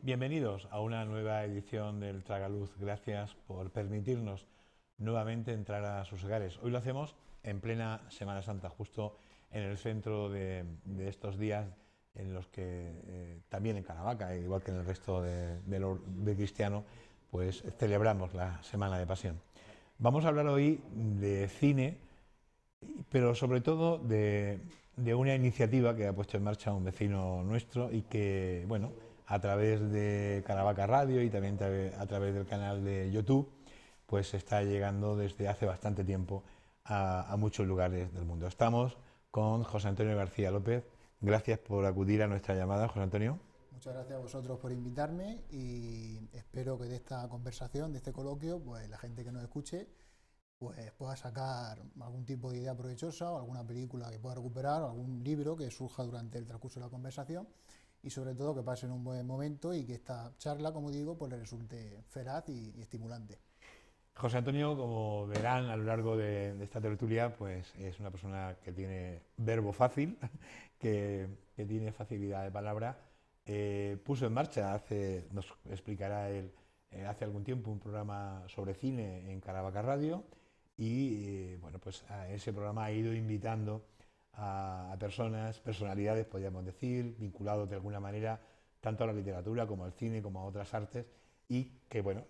Bienvenidos a una nueva edición del Tragaluz. Gracias por permitirnos nuevamente entrar a sus hogares. Hoy lo hacemos en plena Semana Santa, justo en el centro de estos días en los que también en Caravaca, igual que en el resto de cristiano, pues celebramos la Semana de Pasión. Vamos a hablar hoy de cine, pero sobre todo de una iniciativa que ha puesto en marcha un vecino nuestro y que, bueno, a través de Caravaca Radio y también a través del canal de YouTube, pues está llegando desde hace bastante tiempo a muchos lugares del mundo. Estamos con José Antonio García López. Gracias por acudir a nuestra llamada, José Antonio. Muchas gracias a vosotros por invitarme y espero que de esta conversación, de este coloquio, pues la gente que nos escuche pues pueda sacar algún tipo de idea provechosa o alguna película que pueda recuperar o algún libro que surja durante el transcurso de la conversación y sobre todo que pasen un buen momento y que esta charla, como digo, pues les resulte feraz y estimulante. José Antonio, como verán a lo largo de esta tertulia, pues es una persona que tiene verbo fácil, que tiene facilidad de palabra. Puso en marcha, nos explicará él, hace algún tiempo un programa sobre cine en Caravaca Radio y bueno, pues a ese programa ha ido invitando a personalidades, podríamos decir, vinculados de alguna manera tanto a la literatura como al cine como a otras artes y que bueno,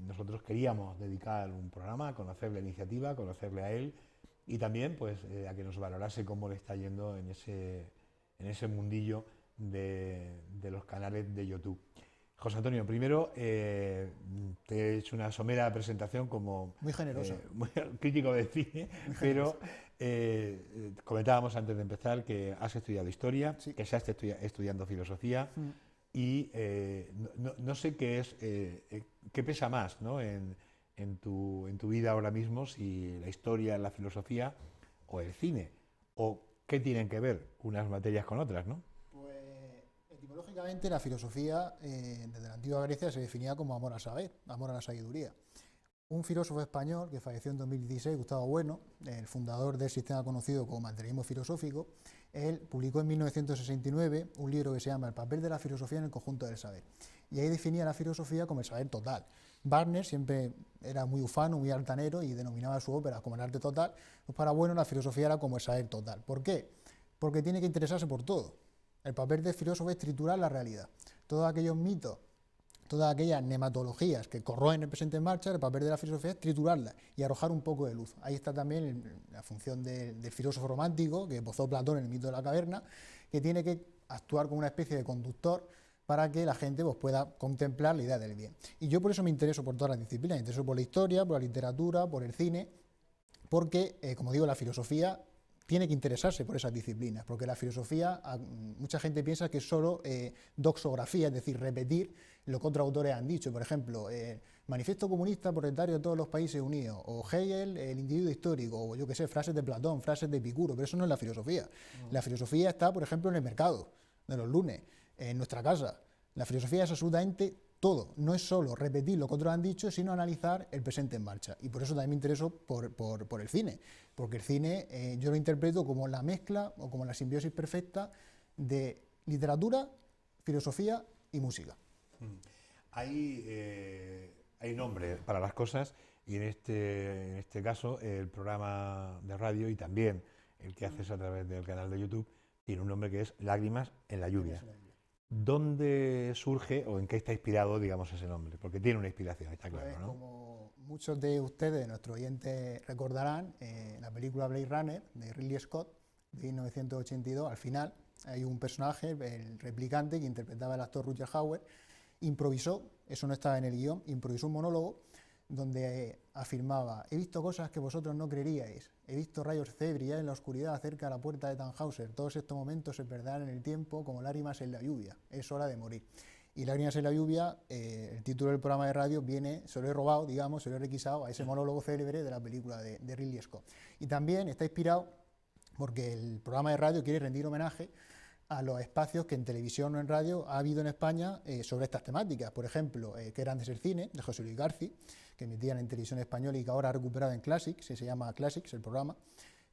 nosotros queríamos dedicar un programa a conocer la iniciativa, a conocerle a él y también pues a que nos valorase cómo le está yendo en ese mundillo de los canales de YouTube. José Antonio, primero te he hecho una somera presentación como muy generosa, muy crítico de cine, pero comentábamos antes de empezar que has estudiado historia, sí. que estás estudiando filosofía y no sé qué pesa más, ¿no? en tu vida ahora mismo, si la historia, la filosofía o el cine, o qué tienen que ver unas materias con otras, ¿no? Etimológicamente, la filosofía desde la antigua Grecia se definía como amor al saber, amor a la sabiduría. Un filósofo español que falleció en 2016, Gustavo Bueno, el fundador del sistema conocido como materialismo filosófico, él publicó en 1969 un libro que se llama El papel de la filosofía en el conjunto del saber. Y ahí definía la filosofía como el saber total. Wagner siempre era muy ufano, muy altanero y denominaba su ópera como el arte total. Pues para Bueno la filosofía era como el saber total. ¿Por qué? Porque tiene que interesarse por todo. El papel del filósofo es triturar la realidad. Todos aquellos mitos, todas aquellas nematologías que corroen el presente en marcha, el papel de la filosofía es triturarlas y arrojar un poco de luz. Ahí está también la función del filósofo romántico, que esbozó Platón en el mito de la caverna, que tiene que actuar como una especie de conductor para que la gente pues, pueda contemplar la idea del bien. Y yo por eso me intereso por todas las disciplinas, me intereso por la historia, por la literatura, por el cine, porque, como digo, la filosofía tiene que interesarse por esas disciplinas, porque la filosofía, mucha gente piensa que es solo doxografía, es decir, repetir lo que otros autores han dicho. Por ejemplo, Manifiesto Comunista Proletario de todos los países unidos, o Hegel, el individuo histórico, o yo qué sé, frases de Platón, frases de Epicuro, pero eso no es la filosofía. La filosofía está, por ejemplo, en el mercado de los lunes, en nuestra casa. La filosofía es absolutamente todo, no es solo repetir lo que otros han dicho, sino analizar el presente en marcha. Y por eso también me intereso por el cine, porque el cine yo lo interpreto como la mezcla o como la simbiosis perfecta de literatura, filosofía y música. Hay nombre para las cosas y en este caso el programa de radio y también el que haces a través del canal de YouTube tiene un nombre que es Lágrimas en la lluvia. ¿Dónde surge o en qué está inspirado, digamos, ese nombre? Porque tiene una inspiración, está claro, Pues, ¿no? como muchos de ustedes, nuestros oyentes, recordarán, la película Blade Runner de Ridley Scott, de 1982, al final hay un personaje, el replicante, que interpretaba el actor Rutger Hauer, improvisó, eso no estaba en el guión, improvisó un monólogo donde afirmaba: he visto cosas que vosotros no creeríais, he visto rayos C brillar en la oscuridad cerca de la puerta de Tannhauser, todos estos momentos se perderán en el tiempo como lágrimas en la lluvia, es hora de morir. Y Lágrimas en la lluvia, el título del programa de radio se lo he robado, digamos, se lo he requisado a ese monólogo célebre de la película de Ridley Scott. Y también está inspirado porque el programa de radio quiere rendir homenaje a los espacios que en televisión o en radio ha habido en España sobre estas temáticas. Por ejemplo, Qué grande es el cine, de José Luis García, que emitían en televisión española y que ahora ha recuperado en Classics, se llama Classics el programa.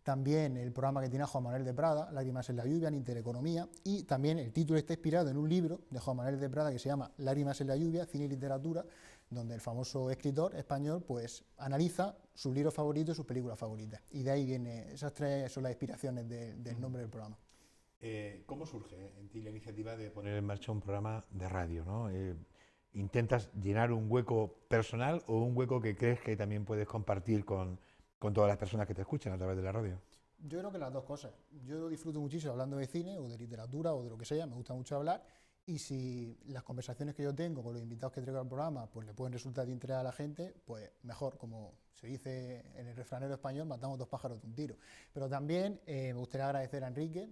También el programa que tiene Juan Manuel de Prada, Lágrimas en la lluvia, en Intereconomía, y también el título está inspirado en un libro de Juan Manuel de Prada que se llama Lágrimas en la lluvia, cine y literatura, donde el famoso escritor español pues analiza sus libros favoritos y sus películas favoritas. Y de ahí viene, esas tres son las inspiraciones del nombre del programa. ¿Cómo surge en ti la iniciativa de poner en marcha un programa de radio, ¿no? ¿Intentas llenar un hueco personal o un hueco que crees que también puedes compartir con todas las personas que te escuchan a través de la radio? Yo creo que las dos cosas. Yo disfruto muchísimo hablando de cine o de literatura o de lo que sea, me gusta mucho hablar, y si las conversaciones que yo tengo con los invitados que traigo al programa pues le pueden resultar de interés a la gente, pues mejor, como se dice en el refranero español, matamos dos pájaros de un tiro. Pero también me gustaría agradecer a Enrique,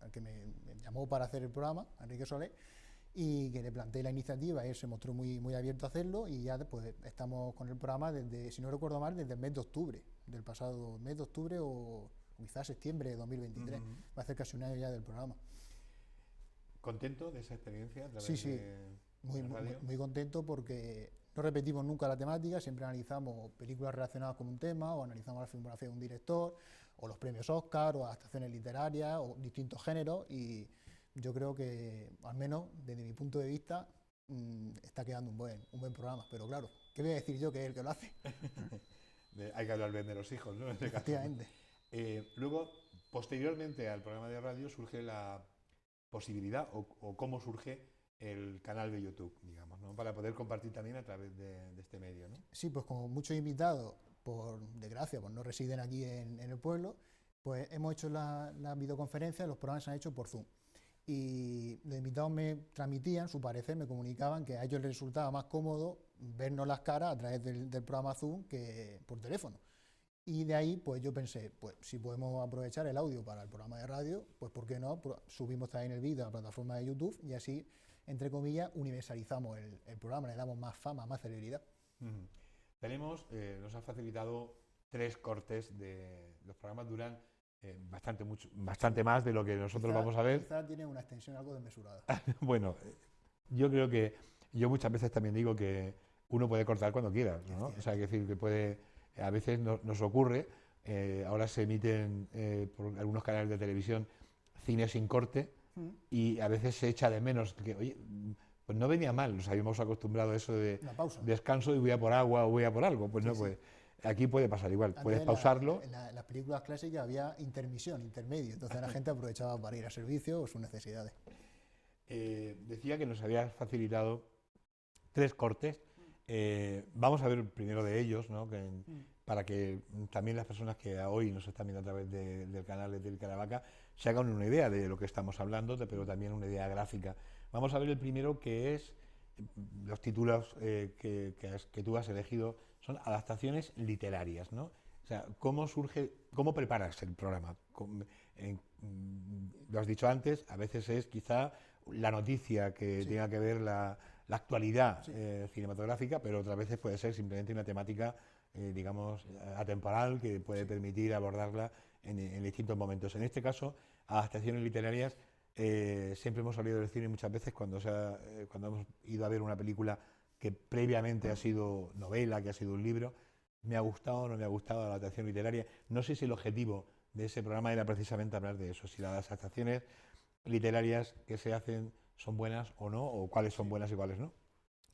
al que me llamó para hacer el programa, a Enrique Soler, y que le planteé la iniciativa, él se mostró muy abierto a hacerlo, y ya pues estamos con el programa desde, si no recuerdo mal, desde el mes de octubre, del pasado mes de octubre o quizás septiembre de 2023, va a hacer casi un año ya del programa. ¿Contento de esa experiencia a través Sí, de la radio? Muy contento porque no repetimos nunca la temática, siempre analizamos películas relacionadas con un tema, o analizamos la filmografía de un director, o los premios Oscar, o adaptaciones literarias, o distintos géneros, y yo creo que, al menos desde mi punto de vista, está quedando un buen programa. Pero claro, ¿qué voy a decir yo que es el que lo hace? Hay que hablar bien de los hijos, ¿no? En este caso, Efectivamente. luego, posteriormente al programa de radio, surge la posibilidad o cómo surge el canal de YouTube, digamos, ¿no? Para poder compartir también a través de este medio, ¿no? Sí, pues como muchos invitados, por desgracia, pues no residen aquí en el pueblo, pues hemos hecho las videoconferencias, los programas se han hecho por Zoom. Y los invitados me transmitían su parecer, me comunicaban que a ellos les resultaba más cómodo vernos las caras a través del programa Zoom que por teléfono. Y de ahí pues yo pensé, pues si podemos aprovechar el audio para el programa de radio, pues ¿por qué no? Subimos también el vídeo a la plataforma de YouTube y así, entre comillas, universalizamos el programa, le damos más fama, más celebridad. Nos ha facilitado 3 cortes los programas duran bastante más de lo que nosotros vamos a ver. Quizá tiene una extensión algo desmesurada. Bueno, yo creo que yo muchas veces también digo que uno puede cortar cuando quiera, ¿no? O sea, es decir, que puede, a veces nos ocurre, ahora se emiten por algunos canales de televisión cine sin corte y a veces se echa de menos que, oye, pues no venía mal, nos habíamos acostumbrado a eso de descanso y voy a por agua o voy a por algo, pues sí, no, pues aquí puede pasar igual, antes puedes pausarlo. En las películas clásicas había intermisión, intermedio, entonces la gente aprovechaba para ir a servicio o sus necesidades. Decía que nos había facilitado 3 cortes, vamos a ver el primero de ellos, ¿no? Para que también las personas que hoy nos están viendo a través del canal de Tele Caravaca se hagan una idea de lo que estamos hablando, pero también una idea gráfica. Vamos a ver el primero, que es, los títulos que tú has elegido son adaptaciones literarias, ¿no? O sea, cómo preparas el programa? Lo has dicho antes, a veces es quizá la noticia que tenga que ver la actualidad cinematográfica, pero otras veces puede ser simplemente una temática, digamos, atemporal, que puede permitir abordarla en distintos momentos. En este caso, adaptaciones literarias, siempre hemos salido del cine muchas veces cuando hemos ido a ver una película que previamente ha sido novela, que ha sido un libro. ¿Me ha gustado o no me ha gustado la adaptación literaria? No sé si el objetivo de ese programa era precisamente hablar de eso, si las adaptaciones literarias que se hacen son buenas o no, o cuáles son buenas y cuáles no.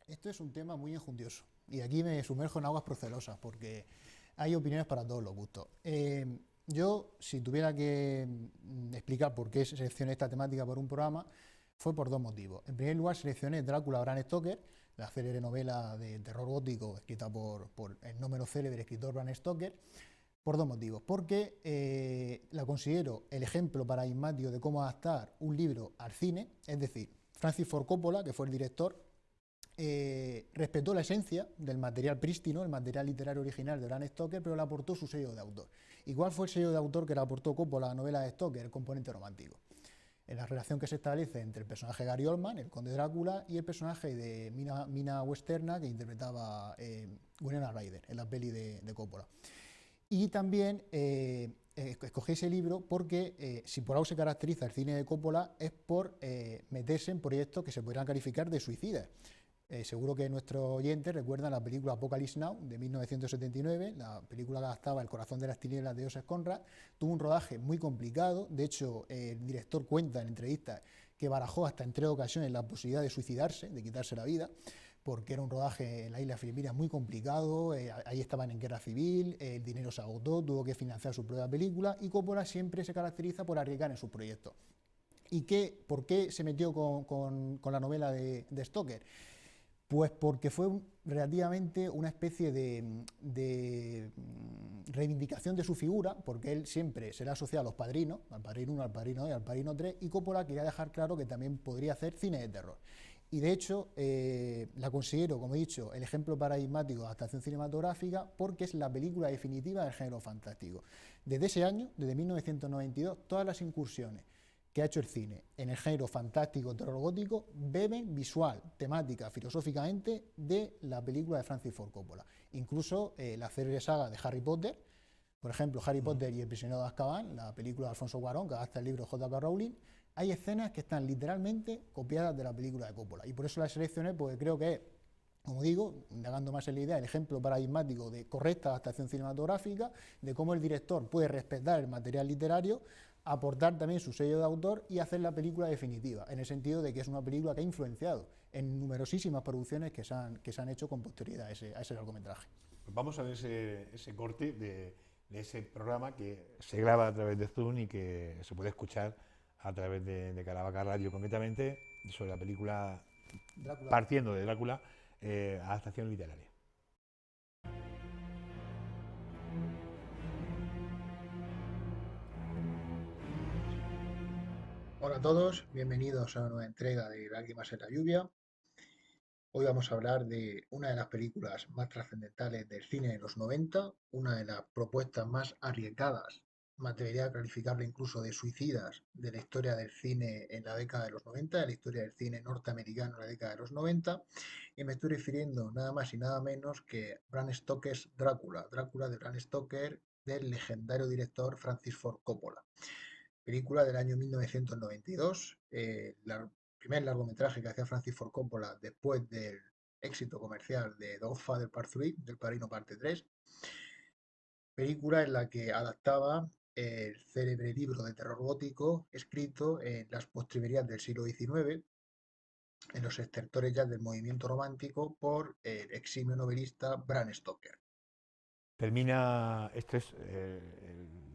Esto es un tema muy enjundioso y aquí me sumerjo en aguas procelosas porque hay opiniones para todos los gustos. Yo, si tuviera que explicar por qué seleccioné esta temática por un programa, fue por 2 motivos. En primer lugar, seleccioné Drácula de Bram Stoker, la célebre novela de terror gótico escrita por el no menos célebre escritor Bram Stoker, por 2 motivos. Porque la considero el ejemplo paradigmático de cómo adaptar un libro al cine, es decir, Francis Ford Coppola, que fue el director, respetó la esencia del material prístino, el material literario original de Bram Stoker, pero le aportó su sello de autor. ¿Y cuál fue el sello de autor que le aportó Coppola a la novela de Stoker? El componente romántico. En la relación que se establece entre el personaje Gary Oldman, el conde Drácula, y el personaje de Mina Westerna, que interpretaba Winona Ryder en la peli de Coppola. Y también escogí ese libro porque si por algo se caracteriza el cine de Coppola es por meterse en proyectos que se podrían calificar de suicidas. Seguro que nuestros oyentes recuerdan la película Apocalypse Now de 1979, la película que adaptaba El corazón de las tinieblas de Joseph Conrad. Tuvo un rodaje muy complicado, de hecho el director cuenta en entrevistas que barajó hasta en 3 ocasiones la posibilidad de suicidarse, de quitarse la vida, porque era un rodaje en la isla filipina muy complicado, ahí estaban en guerra civil, el dinero se agotó, tuvo que financiar su propia película, y Coppola siempre se caracteriza por arriesgar en sus proyectos. ¿Y por qué se metió con la novela de Stoker? Pues porque fue relativamente una especie de reivindicación de su figura, porque él siempre se le asocia a los padrinos, al Padrino 1, al Padrino 2 y al Padrino 3, y Coppola quería dejar claro que también podría hacer cine de terror. Y de hecho, la considero, como he dicho, el ejemplo paradigmático de adaptación cinematográfica, porque es la película definitiva del género fantástico. Desde ese año, desde 1992, todas las incursiones que ha hecho el cine en el género fantástico, terror gótico, beben visual, temática, filosóficamente de la película de Francis Ford Coppola. Incluso la célebre saga de Harry Potter, por ejemplo, Harry Potter y el prisionero de Azkaban, la película de Alfonso Cuarón, que adapta el libro de J.K. Rowling, hay escenas que están literalmente copiadas de la película de Coppola. Y por eso las seleccioné, porque creo que es, como digo, indagando más en la idea, el ejemplo paradigmático de correcta adaptación cinematográfica, de cómo el director puede respetar el material literario, aportar también su sello de autor y hacer la película definitiva, en el sentido de que es una película que ha influenciado en numerosísimas producciones que se han hecho con posterioridad a ese largometraje. Pues vamos a ver ese corte de ese programa que se graba a través de Zoom y que se puede escuchar a través de Caravaca Radio, concretamente sobre la película Drácula. Partiendo de Drácula, adaptación literaria. Hola a todos, bienvenidos a una nueva entrega de Lágrimas en la lluvia. Hoy vamos a hablar de una de las películas más trascendentales del cine de los 90, una de las propuestas más arriesgadas, me atrevería a calificarla incluso de suicidas de la historia del cine en la década de los 90, de la historia del cine norteamericano en la década de los 90, y me estoy refiriendo nada más y nada menos que Bram Stoker's Drácula, Drácula de Bram Stoker, del legendario director Francis Ford Coppola. Película del año 1992, el primer largometraje que hacía Francis Ford Coppola después del éxito comercial de The Godfather Part 3, del Padrino Parte 3. Película en la que adaptaba el célebre libro de terror gótico escrito en las postrimerías del siglo XIX, en los estertores ya del movimiento romántico, por el eximio novelista Bram Stoker. Termina, esto es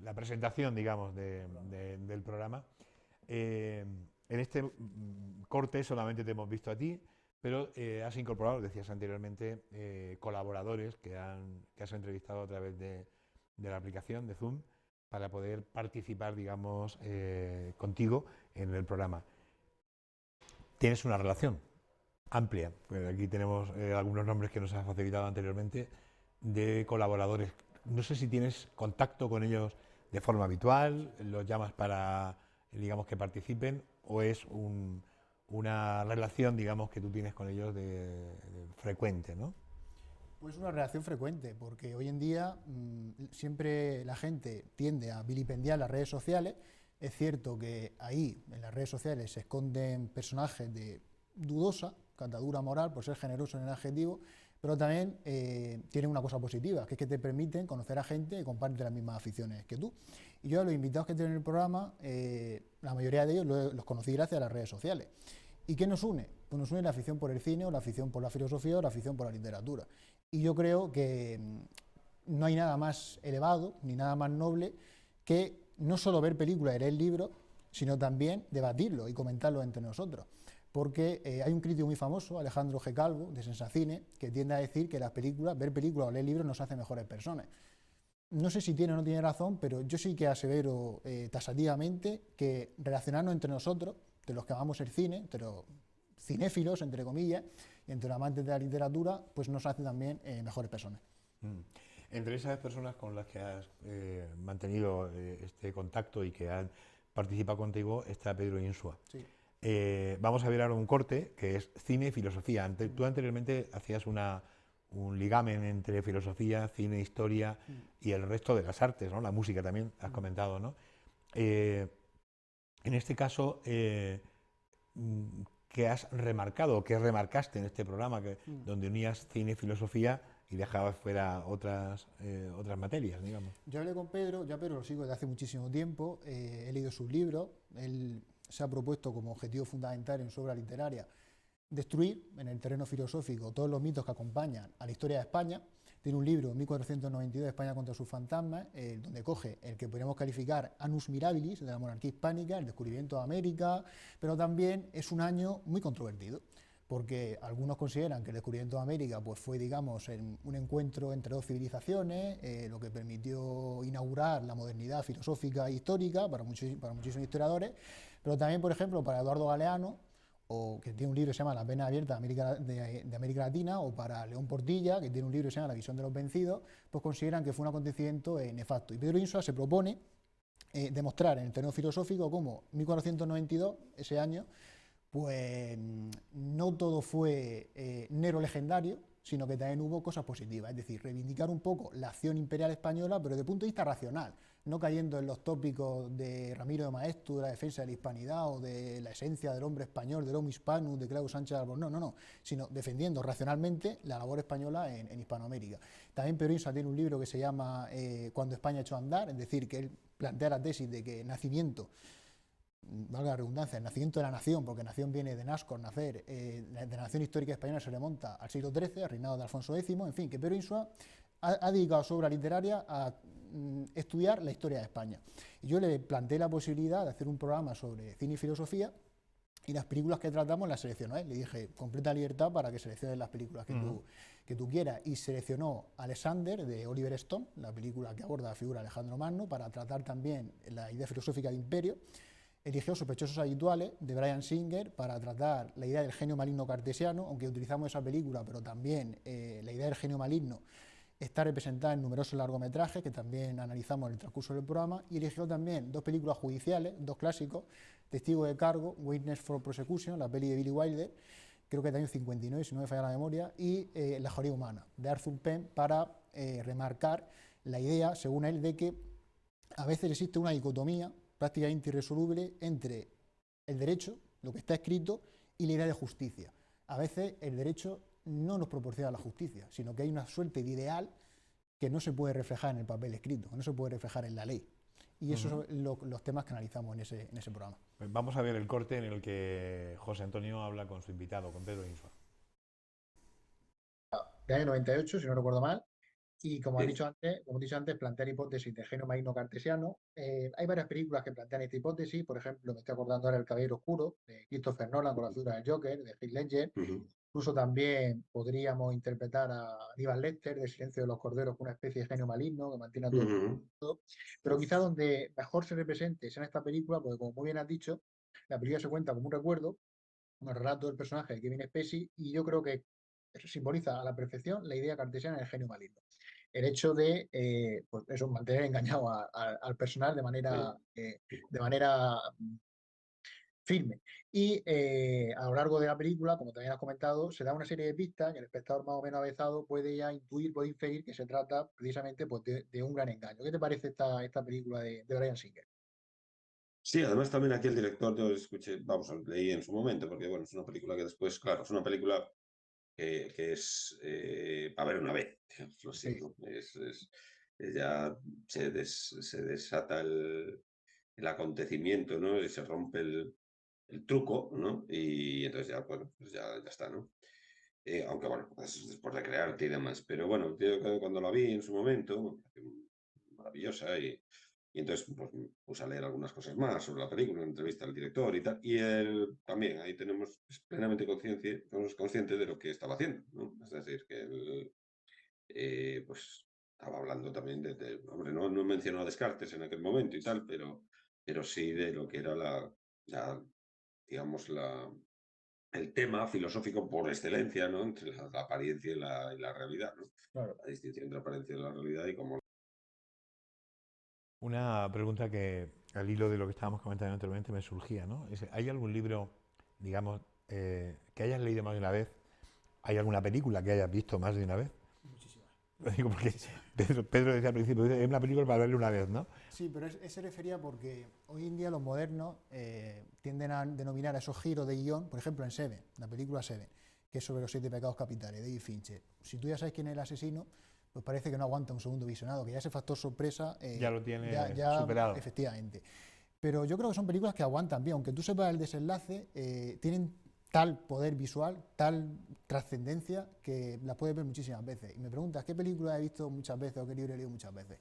la presentación, digamos, del programa. En este corte solamente te hemos visto a ti, pero has incorporado, decías anteriormente, colaboradores que has entrevistado a través de la aplicación de Zoom para poder participar, digamos, contigo en el programa. Tienes una relación amplia, pues aquí tenemos algunos nombres que nos has facilitado anteriormente, de colaboradores. No sé si tienes contacto con ellos de forma habitual, los llamas para, digamos, que participen, o es una relación, digamos, que tú tienes con ellos de frecuente, ¿no? Pues una relación frecuente, porque hoy en día siempre la gente tiende a vilipendiar las redes sociales. Es cierto que ahí, en las redes sociales, se esconden personajes de dudosa catadura moral, por ser generoso en el adjetivo, pero también tienen una cosa positiva, que es que te permiten conocer a gente que comparte las mismas aficiones que tú. Y yo a los invitados que tengo en el programa, la mayoría de ellos los conocí gracias a las redes sociales. ¿Y qué nos une? Pues nos une la afición por el cine, o la afición por la filosofía, o la afición por la literatura. Y yo creo que no hay nada más elevado, ni nada más noble, que no solo ver películas y leer libros, sino también debatirlo y comentarlo entre nosotros. Porque hay un crítico muy famoso, Alejandro G. Calvo, de Sensacine, que tiende a decir que las películas, ver películas o leer libros nos hace mejores personas. No sé si tiene o no tiene razón, pero yo sí que asevero tasativamente que relacionarnos entre nosotros, de los que amamos el cine, entre los cinéfilos, entre comillas, y entre los amantes de la literatura, pues nos hace también mejores personas. Entre esas personas con las que has mantenido este contacto y que han participado contigo está Pedro Insua. Sí. Vamos a ver ahora un corte que es cine y filosofía. Tú anteriormente hacías un ligamen entre filosofía, cine, historia y el resto de las artes, ¿no? La música también, has comentado, ¿no? En este caso, que has remarcado o que remarcaste en este programa, donde unías cine y filosofía y dejabas fuera otras materias, digamos? Yo hablé con Pedro, ya Pedro lo sigo desde hace muchísimo tiempo, he leído sus libros, él se ha propuesto como objetivo fundamental en su obra literaria destruir en el terreno filosófico todos los mitos que acompañan a la historia de España. Tiene un libro, 1492, España contra sus fantasmas, donde coge el que podríamos calificar Annus Mirabilis, de la monarquía hispánica, el descubrimiento de América, pero también es un año muy controvertido, porque algunos consideran que el descubrimiento de América pues, fue, digamos, un encuentro entre dos civilizaciones, lo que permitió inaugurar la modernidad filosófica e histórica para muchísimos historiadores, pero también, por ejemplo, para Eduardo Galeano, o que tiene un libro que se llama La pena abierta de América Latina, o para León Portilla, que tiene un libro que se llama La visión de los vencidos, pues consideran que fue un acontecimiento nefasto. Y Pedro Insua se propone demostrar en el terreno filosófico cómo 1492, ese año, pues no todo fue Nero legendario, sino que también hubo cosas positivas, es decir, reivindicar un poco la acción imperial española, pero desde el punto de vista racional, no cayendo en los tópicos de Ramiro de Maeztu, de la defensa de la hispanidad o de la esencia del hombre español, del homo hispanus, de Claudio Sánchez Albornoz, no, sino defendiendo racionalmente la labor española en Hispanoamérica. También Pedro Insua tiene un libro que se llama Cuando España echó a andar, es decir, que él plantea la tesis de que nacimiento, valga la redundancia, el nacimiento de la nación, porque nación viene de nascor, nacer, de la nación histórica española se remonta al siglo XIII, al reinado de Alfonso X, en fin, que Pedro Insua ha dedicado su obra literaria a estudiar la historia de España. Y yo le planteé la posibilidad de hacer un programa sobre cine y filosofía, y las películas que tratamos las seleccionó él. Le dije, completa libertad para que selecciones las películas que tú quieras. Y seleccionó Alexander, de Oliver Stone, la película que aborda la figura de Alejandro Magno, para tratar también la idea filosófica de imperio. Eligió Sospechosos Habituales, de Bryan Singer, para tratar la idea del genio maligno cartesiano, aunque utilizamos esa película, pero también la idea del genio maligno está representada en numerosos largometrajes que también analizamos en el transcurso del programa, y eligió también dos películas judiciales, dos clásicos, Testigo de Cargo, Witness for Prosecution, la peli de Billy Wilder, creo que del año 59, si no me falla la memoria, y La Joría Humana, de Arthur Penn, para remarcar la idea, según él, de que a veces existe una dicotomía prácticamente irresoluble entre el derecho, lo que está escrito, y la idea de justicia. A veces el derecho no nos proporciona la justicia, sino que hay una suerte de ideal que no se puede reflejar en el papel escrito, que no se puede reflejar en la ley. Y esos son los temas que analizamos en ese programa. Pues vamos a ver el corte en el que José Antonio habla con su invitado, con Pedro Insua. De año 98, si no recuerdo mal, y como he dicho antes, plantear hipótesis de genio maligno cartesiano. Hay varias películas que plantean esta hipótesis, por ejemplo, me estoy acordando ahora El Caballero Oscuro, de Christopher Nolan con la figura del Joker, de Heath Ledger. Incluso también podríamos interpretar a Aníbal Lecter, de Silencio de los Corderos, como una especie de genio maligno que mantiene a todo el mundo. Pero quizá donde mejor se represente es en esta película, porque como muy bien has dicho, la película se cuenta como un recuerdo, un relato del personaje de Kevin Spacey, y yo creo que eso simboliza a la perfección la idea cartesiana del genio maligno. El hecho de pues eso, mantener engañado al personal de manera firme. Y a lo largo de la película, como también has comentado, se da una serie de pistas que el espectador más o menos avezado puede ya intuir, puede inferir que se trata precisamente pues, de un gran engaño. ¿Qué te parece esta película de Bryan Singer? Sí, además también aquí el director, yo escuché, vamos, leí en su momento, porque bueno, es una película que después, claro, es una película que es para ver una vez, digámoslo así, Sí. ¿no? Ya se desata el acontecimiento, ¿no? Y se rompe el truco, ¿no? Y entonces ya, bueno, pues ya está, ¿no? Aunque bueno, pues después de crearte y demás. Pero bueno, yo cuando la vi en su momento, me pareció maravillosa y entonces pues, puse a leer algunas cosas más sobre la película, una entrevista al director y tal. Y él también, ahí tenemos plenamente conscientes de lo que estaba haciendo, ¿no? Es decir, que él pues estaba hablando también hombre, no mencionó a Descartes en aquel momento y tal, pero sí de lo que era digamos, el tema filosófico por excelencia, ¿no? Entre la apariencia y la realidad, ¿no? Claro. La distinción entre la apariencia y la realidad y cómo... Una pregunta que al hilo de lo que estábamos comentando anteriormente me surgía, ¿no? ¿Hay algún libro, digamos, que hayas leído más de una vez? ¿Hay alguna película que hayas visto más de una vez? Muchísimas. Lo digo porque Pedro decía al principio, es una película para verla una vez, ¿no? Sí, pero él se refería porque hoy en día los modernos tienden a denominar a esos giros de guión, por ejemplo en Seven, la película Seven, que es sobre los 7 pecados capitales, de David Fincher. Si tú ya sabes quién es el asesino, pues parece que no aguanta un segundo visionado, que ya ese factor sorpresa Ya lo tiene ya, superado. efectivamente. Pero yo creo que son películas que aguantan bien, aunque tú sepas el desenlace, tienen tal poder visual, tal trascendencia, que las puedes ver muchísimas veces. Y me preguntas, ¿qué película he visto muchas veces o qué libro he leído muchas veces?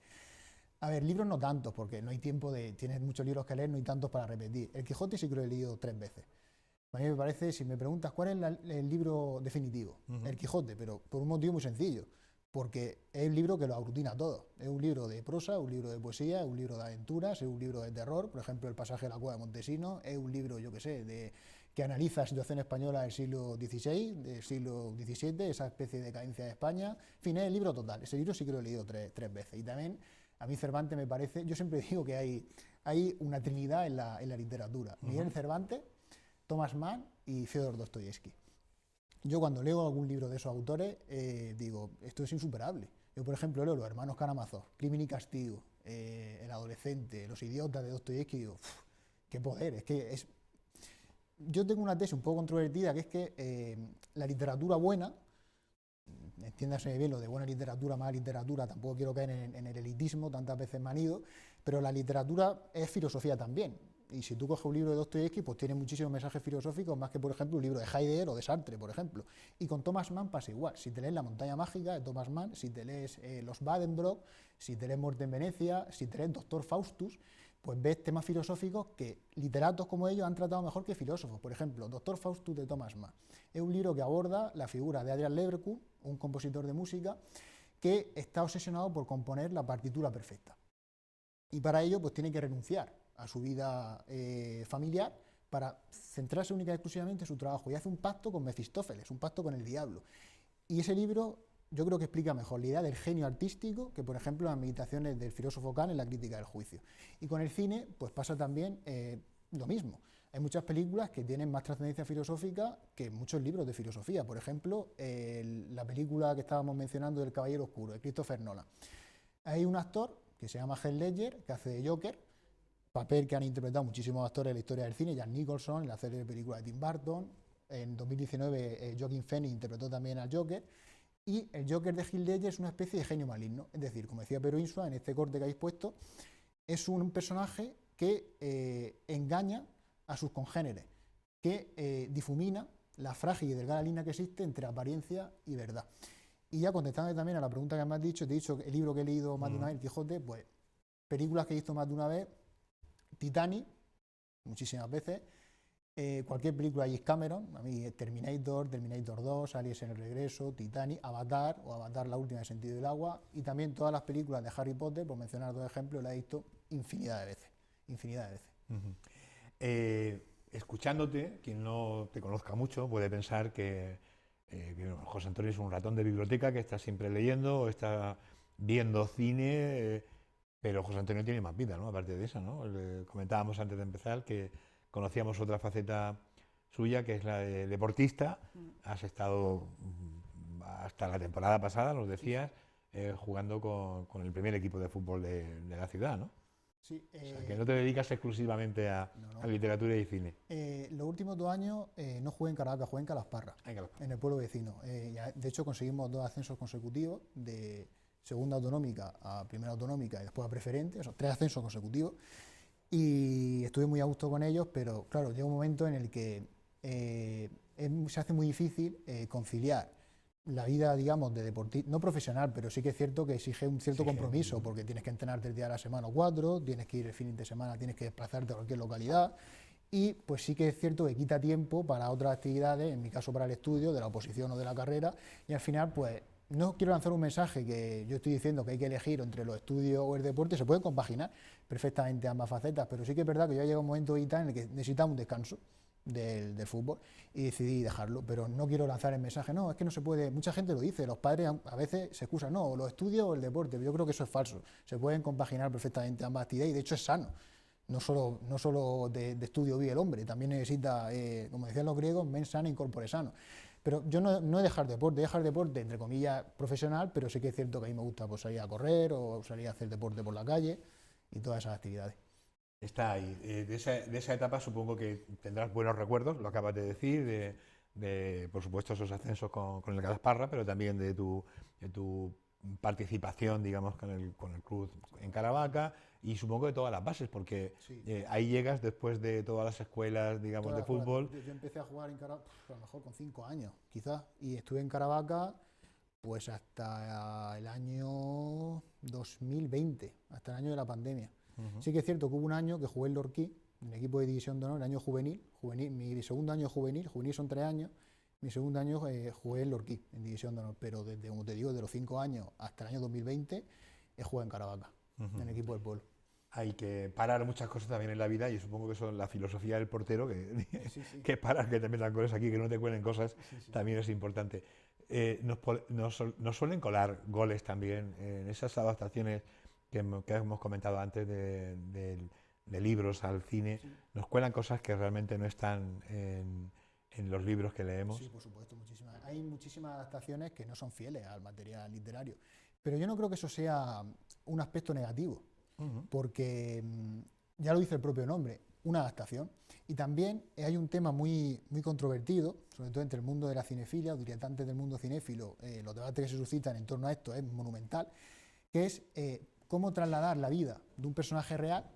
A ver, libros no tantos, porque no hay tiempo tienes muchos libros que leer, no hay tantos para repetir. El Quijote sí que lo he leído 3 veces. A mí me parece, si me preguntas cuál es el libro definitivo, El Quijote, pero por un motivo muy sencillo, porque es un libro que lo aglutina todo. Es un libro de prosa, un libro de poesía, es un libro de aventuras, es un libro de terror, por ejemplo, El pasaje de la cueva de Montesinos, es un libro, yo qué sé, que analiza la situación española del siglo XVI, del siglo XVII, esa especie de decadencia de España. En fin, es el libro total. Ese libro sí que lo he leído 3 veces. Y también, a mí Cervantes me parece, yo siempre digo que hay una trinidad en la literatura. Miguel Cervantes, Thomas Mann y Fyodor Dostoyevsky. Yo cuando leo algún libro de esos autores, digo, esto es insuperable. Yo, por ejemplo, leo Los hermanos Karamazov, Crimen y Castigo, El adolescente, Los idiotas de Dostoyevsky, y digo, qué poder, es que es... Yo tengo una tesis un poco controvertida, que es que la literatura buena, entiéndase bien lo de buena literatura, mala literatura, tampoco quiero caer en el elitismo, tantas veces manido, pero la literatura es filosofía también. Y si tú coges un libro de Dostoyevsky, pues tiene muchísimos mensajes filosóficos, más que, por ejemplo, un libro de Heidegger o de Sartre, por ejemplo. Y con Thomas Mann pasa igual. Si te lees La montaña mágica de Thomas Mann, si te lees Los Badenbrock, si te lees Muerte en Venecia, si te lees Doctor Faustus, pues ves temas filosóficos que literatos como ellos han tratado mejor que filósofos. Por ejemplo, Doctor Faustus de Thomas Mann. Es un libro que aborda la figura de Adrian Leverkusen, un compositor de música, que está obsesionado por componer la partitura perfecta. Y para ello, pues tiene que renunciar a su vida familiar para centrarse única y exclusivamente en su trabajo, y hace un pacto con Mefistófeles, un pacto con el diablo. Y ese libro yo creo que explica mejor la idea del genio artístico que, por ejemplo, las meditaciones del filósofo Kant en La crítica del juicio. Y con el cine pues pasa también lo mismo. Hay muchas películas que tienen más trascendencia filosófica que muchos libros de filosofía. Por ejemplo, la película que estábamos mencionando del Caballero Oscuro, de Christopher Nolan. Hay un actor que se llama Heath Ledger, que hace de Joker, papel que han interpretado muchísimos actores en la historia del cine, Jack Nicholson, en la célebre película de Tim Burton. En 2019 Joaquin Phoenix interpretó también al Joker. Y el Joker de Heath Ledger es una especie de genio maligno. Es decir, como decía Pedro Insua en este corte que habéis puesto, es un personaje que engaña a sus congéneres, que difumina la frágil y delgada línea que existe entre apariencia y verdad. Y ya contestando también a la pregunta que me has dicho, te he dicho el libro que he leído más de una vez, El Quijote, pues películas que he visto más de una vez, Titanic, muchísimas veces, cualquier película de James Cameron, a mí Terminator, Terminator 2, Aliens en el regreso, Titanic, Avatar o Avatar la última de Sentido del agua, y también todas las películas de Harry Potter, por mencionar 2 ejemplos, las he visto infinidad de veces, infinidad de veces. Escuchándote, quien no te conozca mucho puede pensar que José Antonio es un ratón de biblioteca que está siempre leyendo o está viendo cine, pero José Antonio tiene más vida, ¿no? Aparte de esa, ¿no? Comentábamos antes de empezar que conocíamos otra faceta suya, que es la de deportista. Has estado hasta la temporada pasada, nos decías, jugando con el primer equipo de fútbol de la ciudad, ¿no? Sí, O sea, que no te dedicas exclusivamente a literatura y cine. Los últimos 2 años no jugué en Caracas, jugué en Calasparra, en el pueblo vecino. De hecho, conseguimos 2 ascensos consecutivos, de segunda autonómica a primera autonómica y después a preferente, o sea, 3 ascensos consecutivos. Y estuve muy a gusto con ellos, pero claro, llega un momento en el que se hace muy difícil conciliar la vida, digamos, de deportista, no profesional, pero sí que es cierto que exige un cierto compromiso, porque tienes que entrenar 3 días a la semana o 4, tienes que ir el fin de semana, tienes que desplazarte a cualquier localidad, y pues sí que es cierto que quita tiempo para otras actividades, en mi caso para el estudio, de la oposición o de la carrera, y al final pues no quiero lanzar un mensaje que yo estoy diciendo que hay que elegir entre los estudios o el deporte, se pueden compaginar perfectamente ambas facetas, pero sí que es verdad que ya llega un momento vital en el que necesitamos un descanso del fútbol y decidí dejarlo, pero no quiero lanzar el mensaje, no, es que no se puede, mucha gente lo dice, los padres a veces se excusan, no, los estudios o el deporte, pero yo creo que eso es falso, se pueden compaginar perfectamente ambas actividades y de hecho es sano, no solo de estudio vive el hombre, también necesita, como decían los griegos, mens sana in corpore sano. Pero yo no he dejar deporte, entre comillas, profesional, pero sí que es cierto que a mí me gusta pues, salir a correr o salir a hacer deporte por la calle y todas esas actividades. Está ahí. De esa etapa supongo que tendrás buenos recuerdos, lo acabas de decir, por supuesto esos ascensos con el Calasparra, pero también de tu participación, digamos, con el club en Caravaca y supongo de todas las bases, porque Sí. ahí llegas después de todas las escuelas, digamos, Todas de las cosas. fútbol. Yo empecé a jugar en Caravaca, a lo mejor con 5 años, quizás, y estuve en Caravaca pues hasta el año 2020, hasta el año de la pandemia. Ujú. Sí que es cierto que hubo un año que jugué en Lorquí, en el equipo de División de Honor, el año juvenil, mi segundo año juvenil son 3 años, mi segundo año jugué en Lorquí, en División de Honor, pero desde, como te digo, de los 5 años hasta el año 2020 he jugado en Caravaca, en el equipo del pueblo. Hay que parar muchas cosas también en la vida y supongo que eso es la filosofía del portero, Sí, sí. que parar, que te metan goles aquí, que no te cuelen cosas, Sí, sí. también es importante. Nos suelen colar goles también en esas adaptaciones que hemos comentado antes de libros al cine, Sí. nos cuelan cosas que realmente no están en los libros que leemos. Sí, por supuesto, muchísimas. Hay muchísimas adaptaciones que no son fieles al material literario. Pero yo no creo que eso sea un aspecto negativo, Ujú. porque ya lo dice el propio nombre, una adaptación. Y también hay un tema muy, muy controvertido, sobre todo entre el mundo de la cinefilia, o diría antes del mundo cinéfilo, los debates que se suscitan en torno a esto es monumental, que es cómo trasladar la vida de un personaje real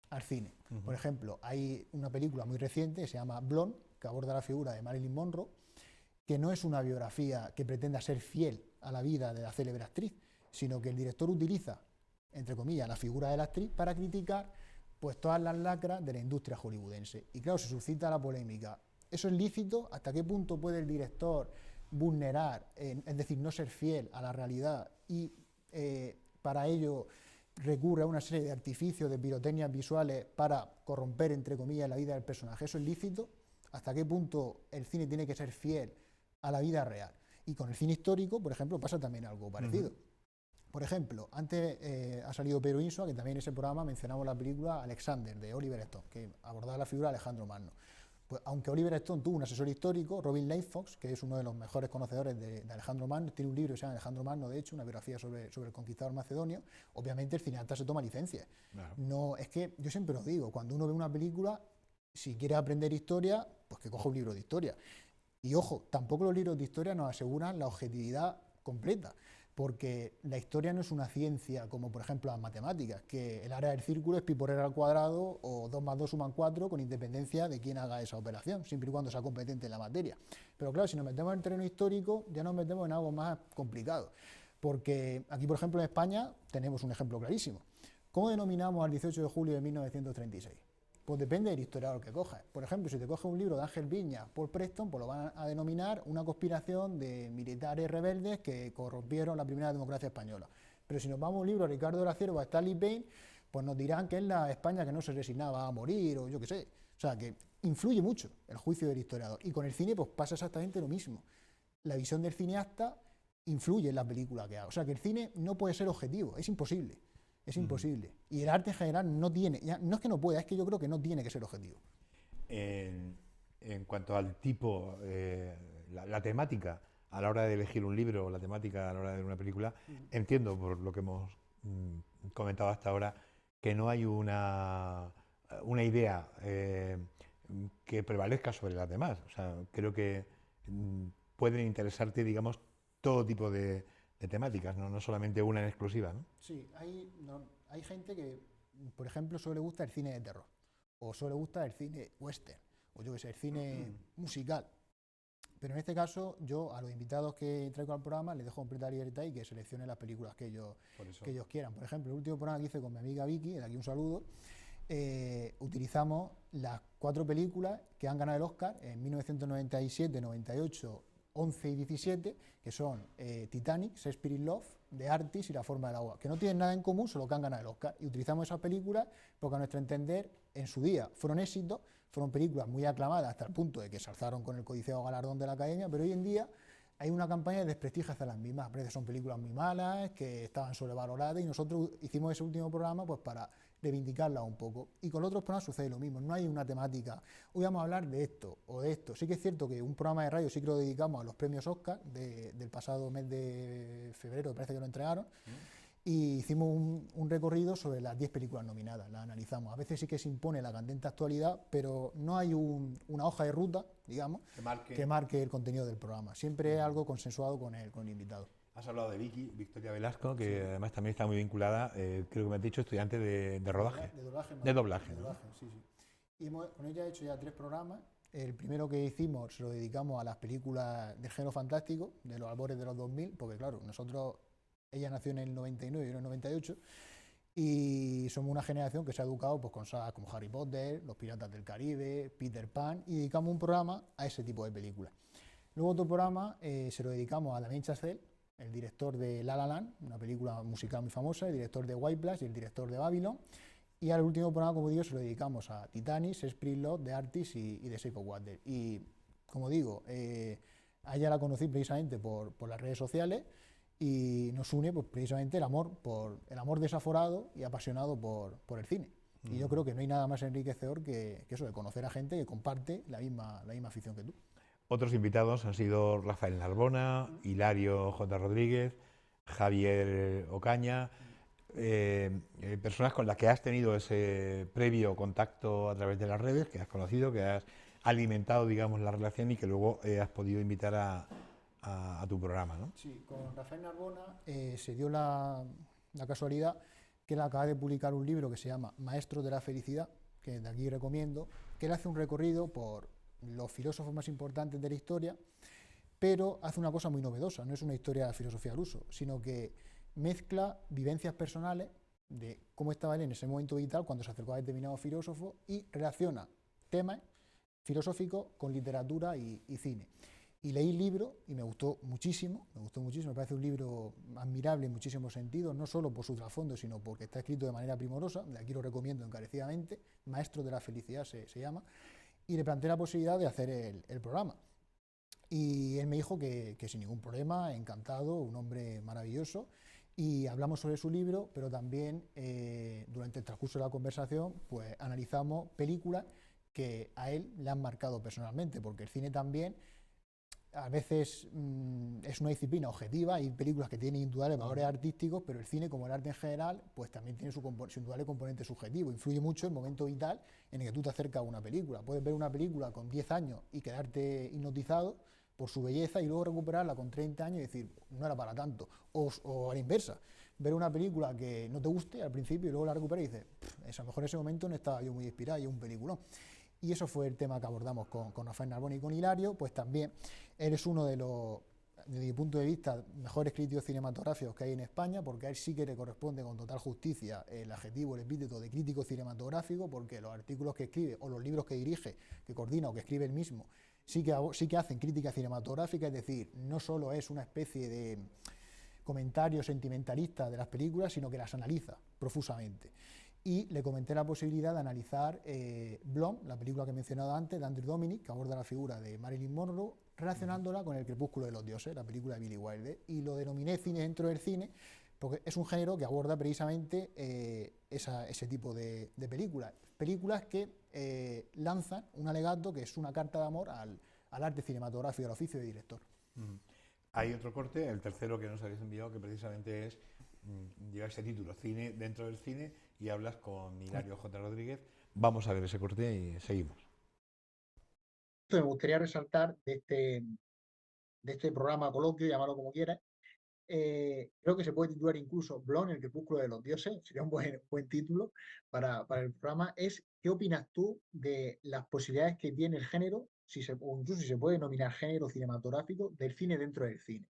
al cine. Por ejemplo, hay una película muy reciente que se llama Blonde, que aborda la figura de Marilyn Monroe, que no es una biografía que pretenda ser fiel a la vida de la célebre actriz, sino que el director utiliza, entre comillas, la figura de la actriz para criticar pues todas las lacras de la industria hollywoodense. Y claro, se suscita la polémica. ¿Eso es lícito? ¿Hasta qué punto puede el director vulnerar, es decir, no ser fiel a la realidad y para ello recurre a una serie de artificios, de pirotecnias visuales para corromper, entre comillas, la vida del personaje? ¿Eso es lícito? ¿Hasta qué punto el cine tiene que ser fiel a la vida real? Y con el cine histórico, por ejemplo, pasa también algo parecido. Por ejemplo, antes ha salido Pedro Insua, que también en ese programa mencionamos la película Alexander, de Oliver Stone, que abordaba la figura de Alejandro Magno. Pues, aunque Oliver Stone tuvo un asesor histórico, Robin Lightfox, que es uno de los mejores conocedores de Alejandro Magno, tiene un libro que se llama Alejandro Magno, de hecho, una biografía sobre el conquistador macedonio, obviamente el cineasta se toma licencias. Claro. No, es que yo siempre os digo, cuando uno ve una película, si quiere aprender historia, pues que coja un libro de historia. Y ojo, tampoco los libros de historia nos aseguran la objetividad completa, porque la historia no es una ciencia como por ejemplo las matemáticas, que el área del círculo es pi por r al cuadrado o 2 más 2 suman 4 con independencia de quién haga esa operación, siempre y cuando sea competente en la materia. Pero claro, si nos metemos en el terreno histórico, ya nos metemos en algo más complicado, porque aquí por ejemplo en España tenemos un ejemplo clarísimo. ¿Cómo denominamos al 18 de julio de 1936? Pues depende del historiador que cojas. Por ejemplo, si te coges un libro de Ángel Viñas, Paul Preston, pues lo van a denominar una conspiración de militares rebeldes que corrompieron la primera democracia española. Pero si nos vamos a un libro de Ricardo de la Cierva, Stanley Payne, pues nos dirán que es la España que no se resignaba a morir, o yo qué sé. O sea, que influye mucho el juicio del historiador. Y con el cine pues pasa exactamente lo mismo. La visión del cineasta influye en la película que haga. O sea, que el cine no puede ser objetivo, es imposible. Es imposible. Y el arte en general no tiene, no es que no pueda, es que yo creo que no tiene que ser objetivo. En cuanto al tipo, la temática a la hora de elegir un libro o la temática a la hora de ver una película, entiendo por lo que hemos comentado hasta ahora que no hay una idea que prevalezca sobre las demás. O sea, creo que pueden interesarte, digamos, todo tipo de temáticas, ¿no? No solamente una en exclusiva, ¿no? Sí, hay gente que, por ejemplo, solo le gusta el cine de terror, o solo le gusta el cine western, o yo que sé, el cine musical. Pero en este caso, yo a los invitados que traigo al programa les dejo completa libertad y que seleccionen las películas que ellos quieran. Por ejemplo, el último programa que hice con mi amiga Vicky, de aquí un saludo, utilizamos las 4 películas que han ganado el Oscar en 1997, 98, 11 y 17, que son Titanic, Shakespeare in Love, The Artist y La forma del agua, que no tienen nada en común, solo que han ganado el Oscar. Y utilizamos esas películas porque a nuestro entender, en su día fueron éxitos, fueron películas muy aclamadas hasta el punto de que se alzaron con el codiciado galardón de la Academia, pero hoy en día hay una campaña de desprestigio hacia las mismas. Parece que son películas muy malas, que estaban sobrevaloradas y nosotros hicimos ese último programa pues para reivindicarlas un poco. Y con los otros programas sucede lo mismo, no hay una temática, hoy vamos a hablar de esto o de esto. Sí que es cierto que un programa de radio sí que lo dedicamos a los premios Oscar del pasado mes de febrero, me parece que lo entregaron, y hicimos un recorrido sobre las 10 películas nominadas, las analizamos. A veces sí que se impone la candente actualidad, pero no hay una hoja de ruta, digamos, que marque el contenido del programa. Siempre es algo consensuado con el invitado. Has hablado de Vicky, Victoria Velasco, que además también está muy vinculada, creo que me has dicho, estudiante de rodaje. De doblaje. De doblaje, ¿no? Sí, sí. Y con ella he hecho ya 3 programas. El primero que hicimos se lo dedicamos a las películas del género fantástico, de los albores de los 2000, porque claro, ella nació en el 99 y yo en el 98, y somos una generación que se ha educado pues, con sagas como Harry Potter, Los Piratas del Caribe, Peter Pan, y dedicamos un programa a ese tipo de películas. Luego otro programa se lo dedicamos a Damien Chazelle, el director de La La Land, una película musical muy famosa, el director de White Plaza y el director de Babylon. Y al último programa, como digo, se lo dedicamos a Titanic, Spring Love, The Artist y The Shape of Water. Y, como digo, a ella la conocí precisamente por las redes sociales y nos une pues, precisamente el amor desaforado y apasionado por el cine. Y yo creo que no hay nada más enriquecedor que eso, de conocer a gente que comparte la misma afición que tú. Otros invitados han sido Rafael Narbona, Hilario J. Rodríguez, Javier Ocaña, personas con las que has tenido ese previo contacto a través de las redes, que has conocido, que has alimentado, digamos, la relación y que luego has podido invitar a tu programa, ¿no? Sí, con Rafael Narbona se dio la casualidad que él acaba de publicar un libro que se llama Maestros de la Felicidad, que de aquí recomiendo, que él hace un recorrido por los filósofos más importantes de la historia, pero hace una cosa muy novedosa, no es una historia de filosofía al uso, sino que mezcla vivencias personales de cómo estaba él en ese momento vital cuando se acercó a determinado filósofo y relaciona temas filosóficos con literatura y cine. Y leí el libro y me gustó muchísimo, me parece un libro admirable en muchísimos sentidos, no solo por su trasfondo, sino porque está escrito de manera primorosa, de aquí lo recomiendo encarecidamente, Maestros de la Felicidad se llama, y le planteé la posibilidad de hacer el programa. Y él me dijo que sin ningún problema, encantado, un hombre maravilloso, y hablamos sobre su libro, pero también durante el transcurso de la conversación pues analizamos películas que a él le han marcado personalmente, porque el cine también a veces es una disciplina objetiva, hay películas que tienen indudable valores artísticos, pero el cine, como el arte en general, pues también tiene su indudable componente subjetivo, influye mucho el momento vital en el que tú te acercas a una película. Puedes ver una película con 10 años y quedarte hipnotizado por su belleza y luego recuperarla con 30 años y decir, no era para tanto, o a la inversa, ver una película que no te guste al principio y luego la recuperas y dices, a lo mejor en ese momento no estaba yo muy inspirado y es un peliculón. Y eso fue el tema que abordamos con Rafael Narbona y con Hilario, pues también eres uno de los, desde mi punto de vista, mejores críticos cinematográficos que hay en España, porque a él sí que le corresponde con total justicia el adjetivo, el epíteto de crítico cinematográfico, porque los artículos que escribe o los libros que dirige, que coordina o que escribe él mismo, sí que hacen crítica cinematográfica, es decir, no solo es una especie de comentario sentimentalista de las películas, sino que las analiza profusamente. Y le comenté la posibilidad de analizar Blonde, la película que he mencionado antes, de Andrew Dominik, que aborda la figura de Marilyn Monroe, relacionándola con El Crepúsculo de los Dioses, la película de Billy Wilder. Y lo denominé cine dentro del cine, porque es un género que aborda precisamente ese tipo de películas. Películas que lanzan un alegato que es una carta de amor al arte cinematográfico, al oficio de director. Hay otro corte, el tercero que nos habéis enviado, que precisamente lleva ese título, Cine dentro del cine, y hablas con Hilario J. Rodríguez. Vamos a ver ese corte y seguimos. Me gustaría resaltar de este programa coloquio, llamarlo como quieras, creo que se puede titular incluso Blon, el crepúsculo de los dioses, sería un buen título para el programa, es ¿qué opinas tú de las posibilidades que tiene el género, o incluso si se puede denominar género cinematográfico, del cine dentro del cine?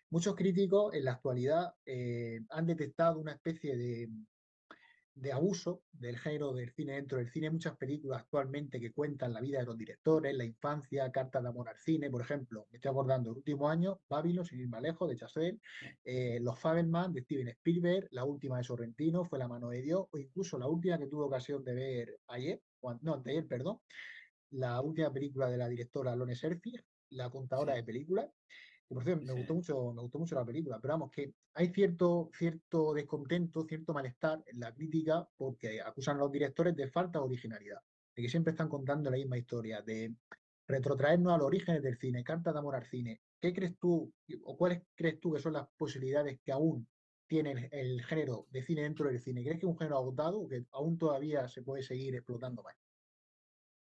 Muchos críticos en la actualidad han detectado una especie de abuso del género del cine dentro del cine. Hay muchas películas actualmente que cuentan la vida de los directores, la infancia, cartas de amor al cine, por ejemplo. Me estoy acordando el último año, Babylon, sin ir más lejos, de Chazelle, Los Fabelmans, de Steven Spielberg, la última de Sorrentino, Fue la mano de Dios, o incluso la última que tuve ocasión de ver ayer, no, anteayer, perdón, la última película de la directora Lone Serfi, La contadora de películas. Y por cierto, Sí. me gustó mucho la película, pero vamos, que hay cierto descontento, cierto malestar en la crítica porque acusan a los directores de falta de originalidad, de que siempre están contando la misma historia, de retrotraernos a los orígenes del cine, carta de amor al cine. ¿Qué crees tú, o cuáles crees tú que son las posibilidades que aún tiene el género de cine dentro del cine? ¿Crees que es un género agotado o que aún todavía se puede seguir explotando más?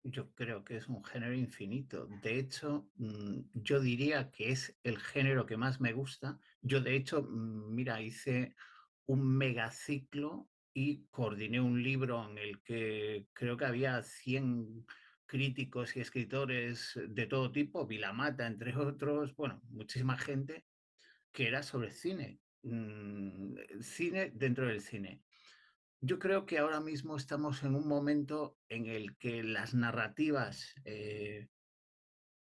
Yo creo que es un género infinito. De hecho, yo diría que es el género que más me gusta. Yo, de hecho, mira, hice un megaciclo y coordiné un libro en el que creo que había 100 críticos y escritores de todo tipo, Vilamata, entre otros, bueno, muchísima gente, que era sobre cine, cine dentro del cine. Yo creo que ahora mismo estamos en un momento en el que las narrativas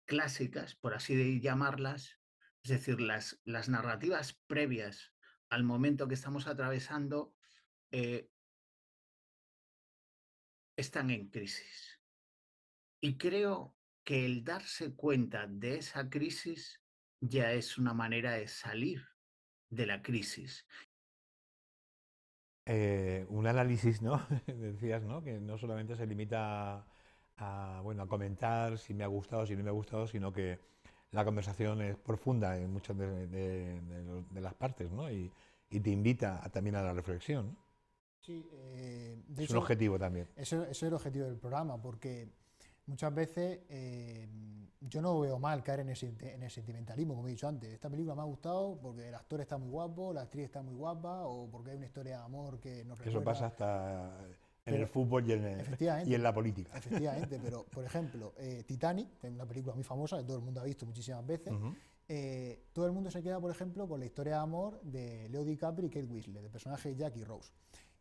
clásicas, por así llamarlas, es decir, las narrativas previas al momento que estamos atravesando, eh, están en crisis. Y creo que el darse cuenta de esa crisis ya es una manera de salir de la crisis. Un análisis, ¿no? Decías, ¿no? Que no solamente se limita bueno, a comentar si me ha gustado, si no me ha gustado, sino que la conversación es profunda en muchas de las partes, ¿no? Y te invita también a la reflexión, ¿no? Sí, de Es un hecho, objetivo también. ese es el objetivo del programa, porque muchas veces yo no veo mal caer en el sentimentalismo, como he dicho antes. Esta película me ha gustado porque el actor está muy guapo, la actriz está muy guapa, o porque hay una historia de amor que nos Que eso recuerda. pasa hasta en el Pero fútbol y efectivamente, en la política. efectivamente, pero por ejemplo, Titanic, que es una película muy famosa que todo el mundo ha visto muchísimas veces, Ujú. todo el mundo se queda, por ejemplo, con la historia de amor de Leo DiCaprio y Kate Winslet, del personaje Jackie Rose.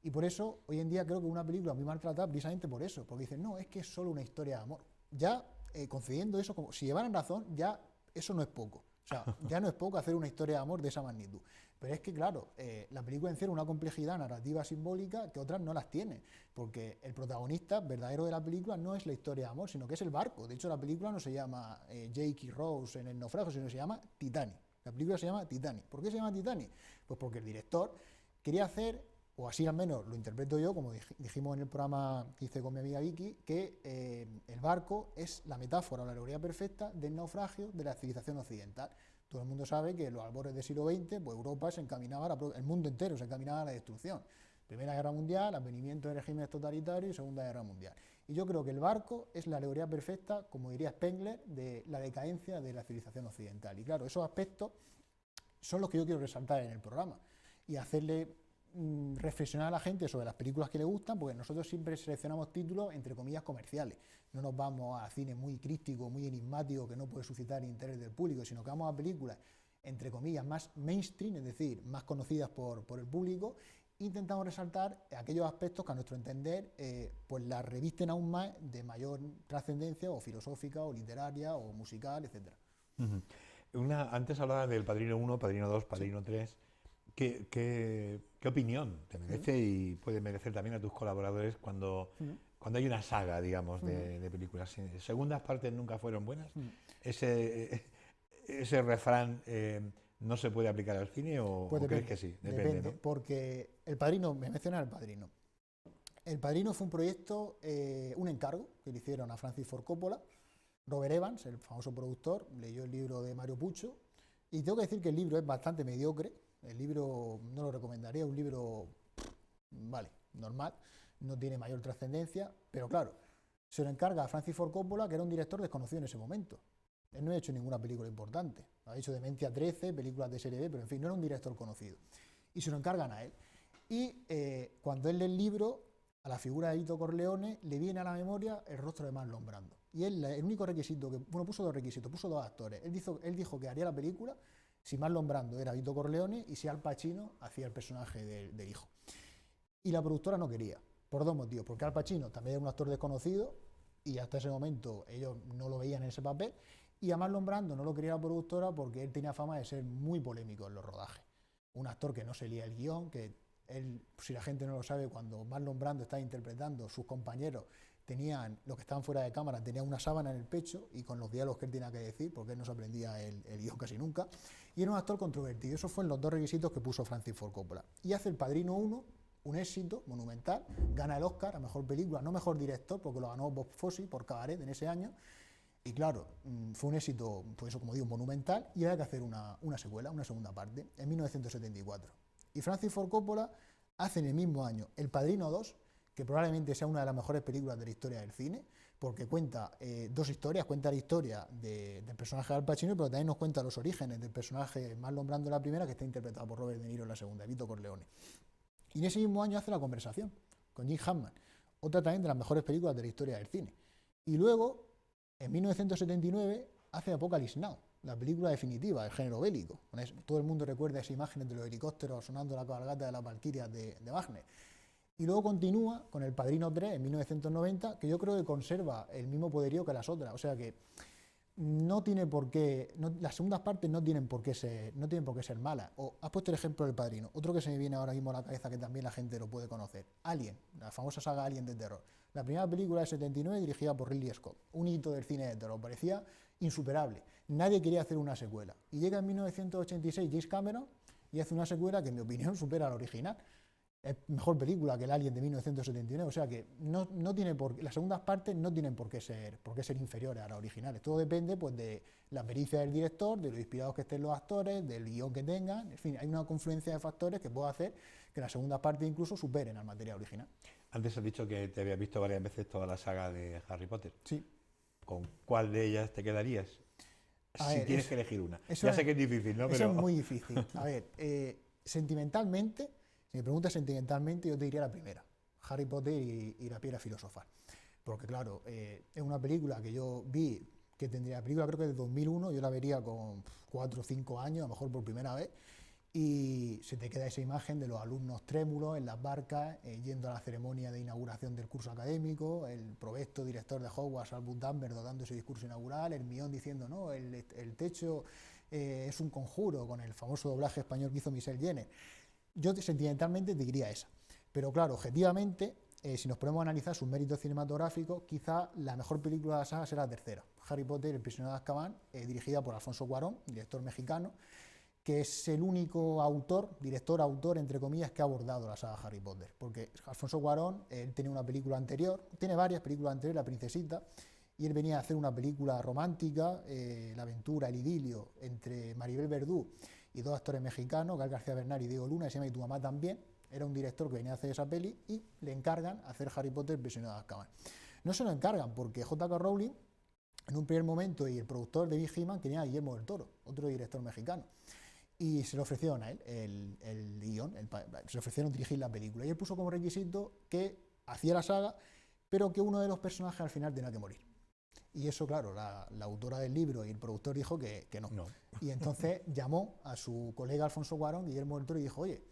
Y por eso, hoy en día creo que es una película muy maltratada precisamente por eso, porque dicen, no, es que es solo una historia de amor. Ya concediendo eso, como si llevaran razón, ya eso no es poco. O sea, ya no es poco hacer una historia de amor de esa magnitud. Pero es que, claro, la película encierra una complejidad narrativa simbólica que otras no las tiene, porque el protagonista verdadero de la película no es la historia de amor, sino que es el barco. De hecho, la película no se llama Jake y Rose en el naufragio, sino que se llama Titanic. La película se llama Titanic. ¿Por qué se llama Titanic? Pues porque el director quería hacer, o así al menos lo interpreto yo, como dijimos en el programa que hice con mi amiga Vicky, que el barco es la metáfora o la alegoría perfecta del naufragio de la civilización occidental. Todo el mundo sabe que en los albores del siglo XX, pues Europa se encaminaba, el mundo entero se encaminaba a la destrucción. Primera Guerra Mundial, advenimiento de regímenes totalitarios y Segunda Guerra Mundial. Y yo creo que el barco es la alegoría perfecta, como diría Spengler, de la decadencia de la civilización occidental. Y claro, esos aspectos son los que yo quiero resaltar en el programa y hacerle reflexionar a la gente sobre las películas que le gustan, porque nosotros siempre seleccionamos títulos entre comillas comerciales. No nos vamos a cine muy críptico, muy enigmático, que no puede suscitar interés del público, sino que vamos a películas entre comillas más mainstream, es decir, más conocidas por el público. Intentamos resaltar aquellos aspectos que a nuestro entender pues la revisten aún más de mayor trascendencia o filosófica o literaria o musical, etcétera. Ujú. Antes hablaba del Padrino 1, Padrino 2, Sí. Padrino 3. ¿Qué opinión te merece y puede merecer también a tus colaboradores cuando hay una saga, digamos, de películas? ¿Segundas partes nunca fueron buenas? ¿Ese refrán no se puede aplicar al cine o, Pues o crees depende, que sí? depende, ¿No? porque El Padrino, me menciona El Padrino. El Padrino fue un proyecto, un encargo que le hicieron a Francis Ford Coppola. Robert Evans, el famoso productor, leyó el libro de Mario Puzo y tengo que decir que el libro es bastante mediocre. El libro no lo recomendaría, un libro, vale, normal, no tiene mayor trascendencia, pero claro, se lo encarga a Francis Ford Coppola, que era un director desconocido en ese momento. Él no ha hecho ninguna película importante, ha hecho Demencia 13, películas de serie B, pero en fin, no era un director conocido. Y se lo encargan a él. Y cuando él lee el libro, a la figura de Vito Corleone le viene a la memoria el rostro de Marlon Brando. Y él, el único requisito puso dos requisitos, puso dos actores. Él dijo que haría la película si Marlon Brando era Vito Corleone y si Al Pacino hacía el personaje del hijo. Y la productora no quería, por dos motivos. Porque Al Pacino también era un actor desconocido y hasta ese momento ellos no lo veían en ese papel. Y a Marlon Brando no lo quería la productora porque él tenía fama de ser muy polémico en los rodajes. Un actor que no se leía el guión, que él, si la gente no lo sabe, cuando Marlon Brando está interpretando, sus compañeros tenían, los que estaban fuera de cámara, tenían una sábana en el pecho y con los diálogos que él tenía que decir, porque él no se aprendía el guión casi nunca, y era un actor controvertido. Esos fueron los dos requisitos que puso Francis Ford Coppola. Y hace El Padrino 1, un éxito monumental, gana el Oscar a Mejor Película, no Mejor Director, porque lo ganó Bob Fosse por Cabaret en ese año, y claro, fue un éxito, pues eso, como digo, monumental, y había que hacer una secuela, una segunda parte, en 1974. Y Francis Ford Coppola hace en el mismo año El Padrino 2, que probablemente sea una de las mejores películas de la historia del cine, porque cuenta dos historias, cuenta la historia del personaje de Al Pacino, pero también nos cuenta los orígenes del personaje Marlon Brando en la primera, que está interpretado por Robert De Niro en la segunda, Vito Corleone. Y en ese mismo año hace La Conversación, con Jim Hammond, otra también de las mejores películas de la historia del cine. Y luego, en 1979, hace Apocalypse Now, la película definitiva del género bélico. Todo el mundo recuerda esas imágenes de los helicópteros sonando la cabalgata de las Valquirias de Wagner. Y luego continúa con El Padrino 3 en 1990, que yo creo que conserva el mismo poderío que las otras. O sea que no tiene por qué, las segundas partes no tienen por qué ser malas. O has puesto el ejemplo del Padrino. Otro que se me viene ahora mismo a la cabeza que también la gente lo puede conocer. Alien, la famosa saga Alien de terror. La primera película de 79 dirigida por Ridley Scott. Un hito del cine de terror. Parecía insuperable. Nadie quería hacer una secuela. Y llega en 1986 James Cameron y hace una secuela que en mi opinión supera a la original. Es mejor película que el Alien de 1979, o sea que no tiene las segundas partes no tienen por qué ser inferiores a las originales. Todo depende pues de la pericia del director, de lo inspirados que estén los actores, del guión que tengan. En fin, hay una confluencia de factores que puede hacer que las segundas partes incluso superen al material original. Antes has dicho que te habías visto varias veces toda la saga de Harry Potter. Sí. ¿Con cuál de ellas te quedarías? Si tienes que elegir una. Ya sé que es difícil, ¿no? Eso es muy difícil. A ver, sentimentalmente, si me preguntas sentimentalmente, yo te diría la primera, Harry Potter y la piedra filosofal. Porque claro, es una película que yo vi, que tendría, la película creo que es de 2001, yo la vería con 4 o 5 años, a lo mejor por primera vez, y se te queda esa imagen de los alumnos trémulos en las barcas, yendo a la ceremonia de inauguración del curso académico, el provecto director de Hogwarts, Albus Dumbledore, dando ese discurso inaugural, Hermione diciendo, no, el techo es un conjuro, con el famoso doblaje español que hizo Michelle Jenner. Yo sentimentalmente te diría esa, pero claro, objetivamente, si nos ponemos a analizar sus méritos cinematográficos, quizá la mejor película de la saga será la tercera, Harry Potter, El prisionero de Azkaban, dirigida por Alfonso Cuarón, director mexicano, que es el único director-autor, entre comillas, que ha abordado la saga Harry Potter, porque Alfonso Cuarón, él tenía una película anterior, tiene varias películas anteriores, La Princesita, y él venía a hacer una película romántica, la aventura, el idilio entre Maribel Verdú y dos actores mexicanos, Gael García Bernal y Diego Luna, que se llama Y tu mamá también. Era un director que venía a hacer esa peli y le encargan hacer Harry Potter, El prisionero de Azkaban. No se lo encargan porque J.K. Rowling, en un primer momento, y el productor de Big He-Man quería a Guillermo del Toro, otro director mexicano, y se le ofrecieron a él el guión, se le ofrecieron dirigir la película, y él puso como requisito que hacía la saga, pero que uno de los personajes al final tenía que morir. Y eso, claro, la autora del libro y el productor dijo que no. Y entonces llamó a su colega Alfonso Cuarón, Guillermo del Toro, y dijo, oye,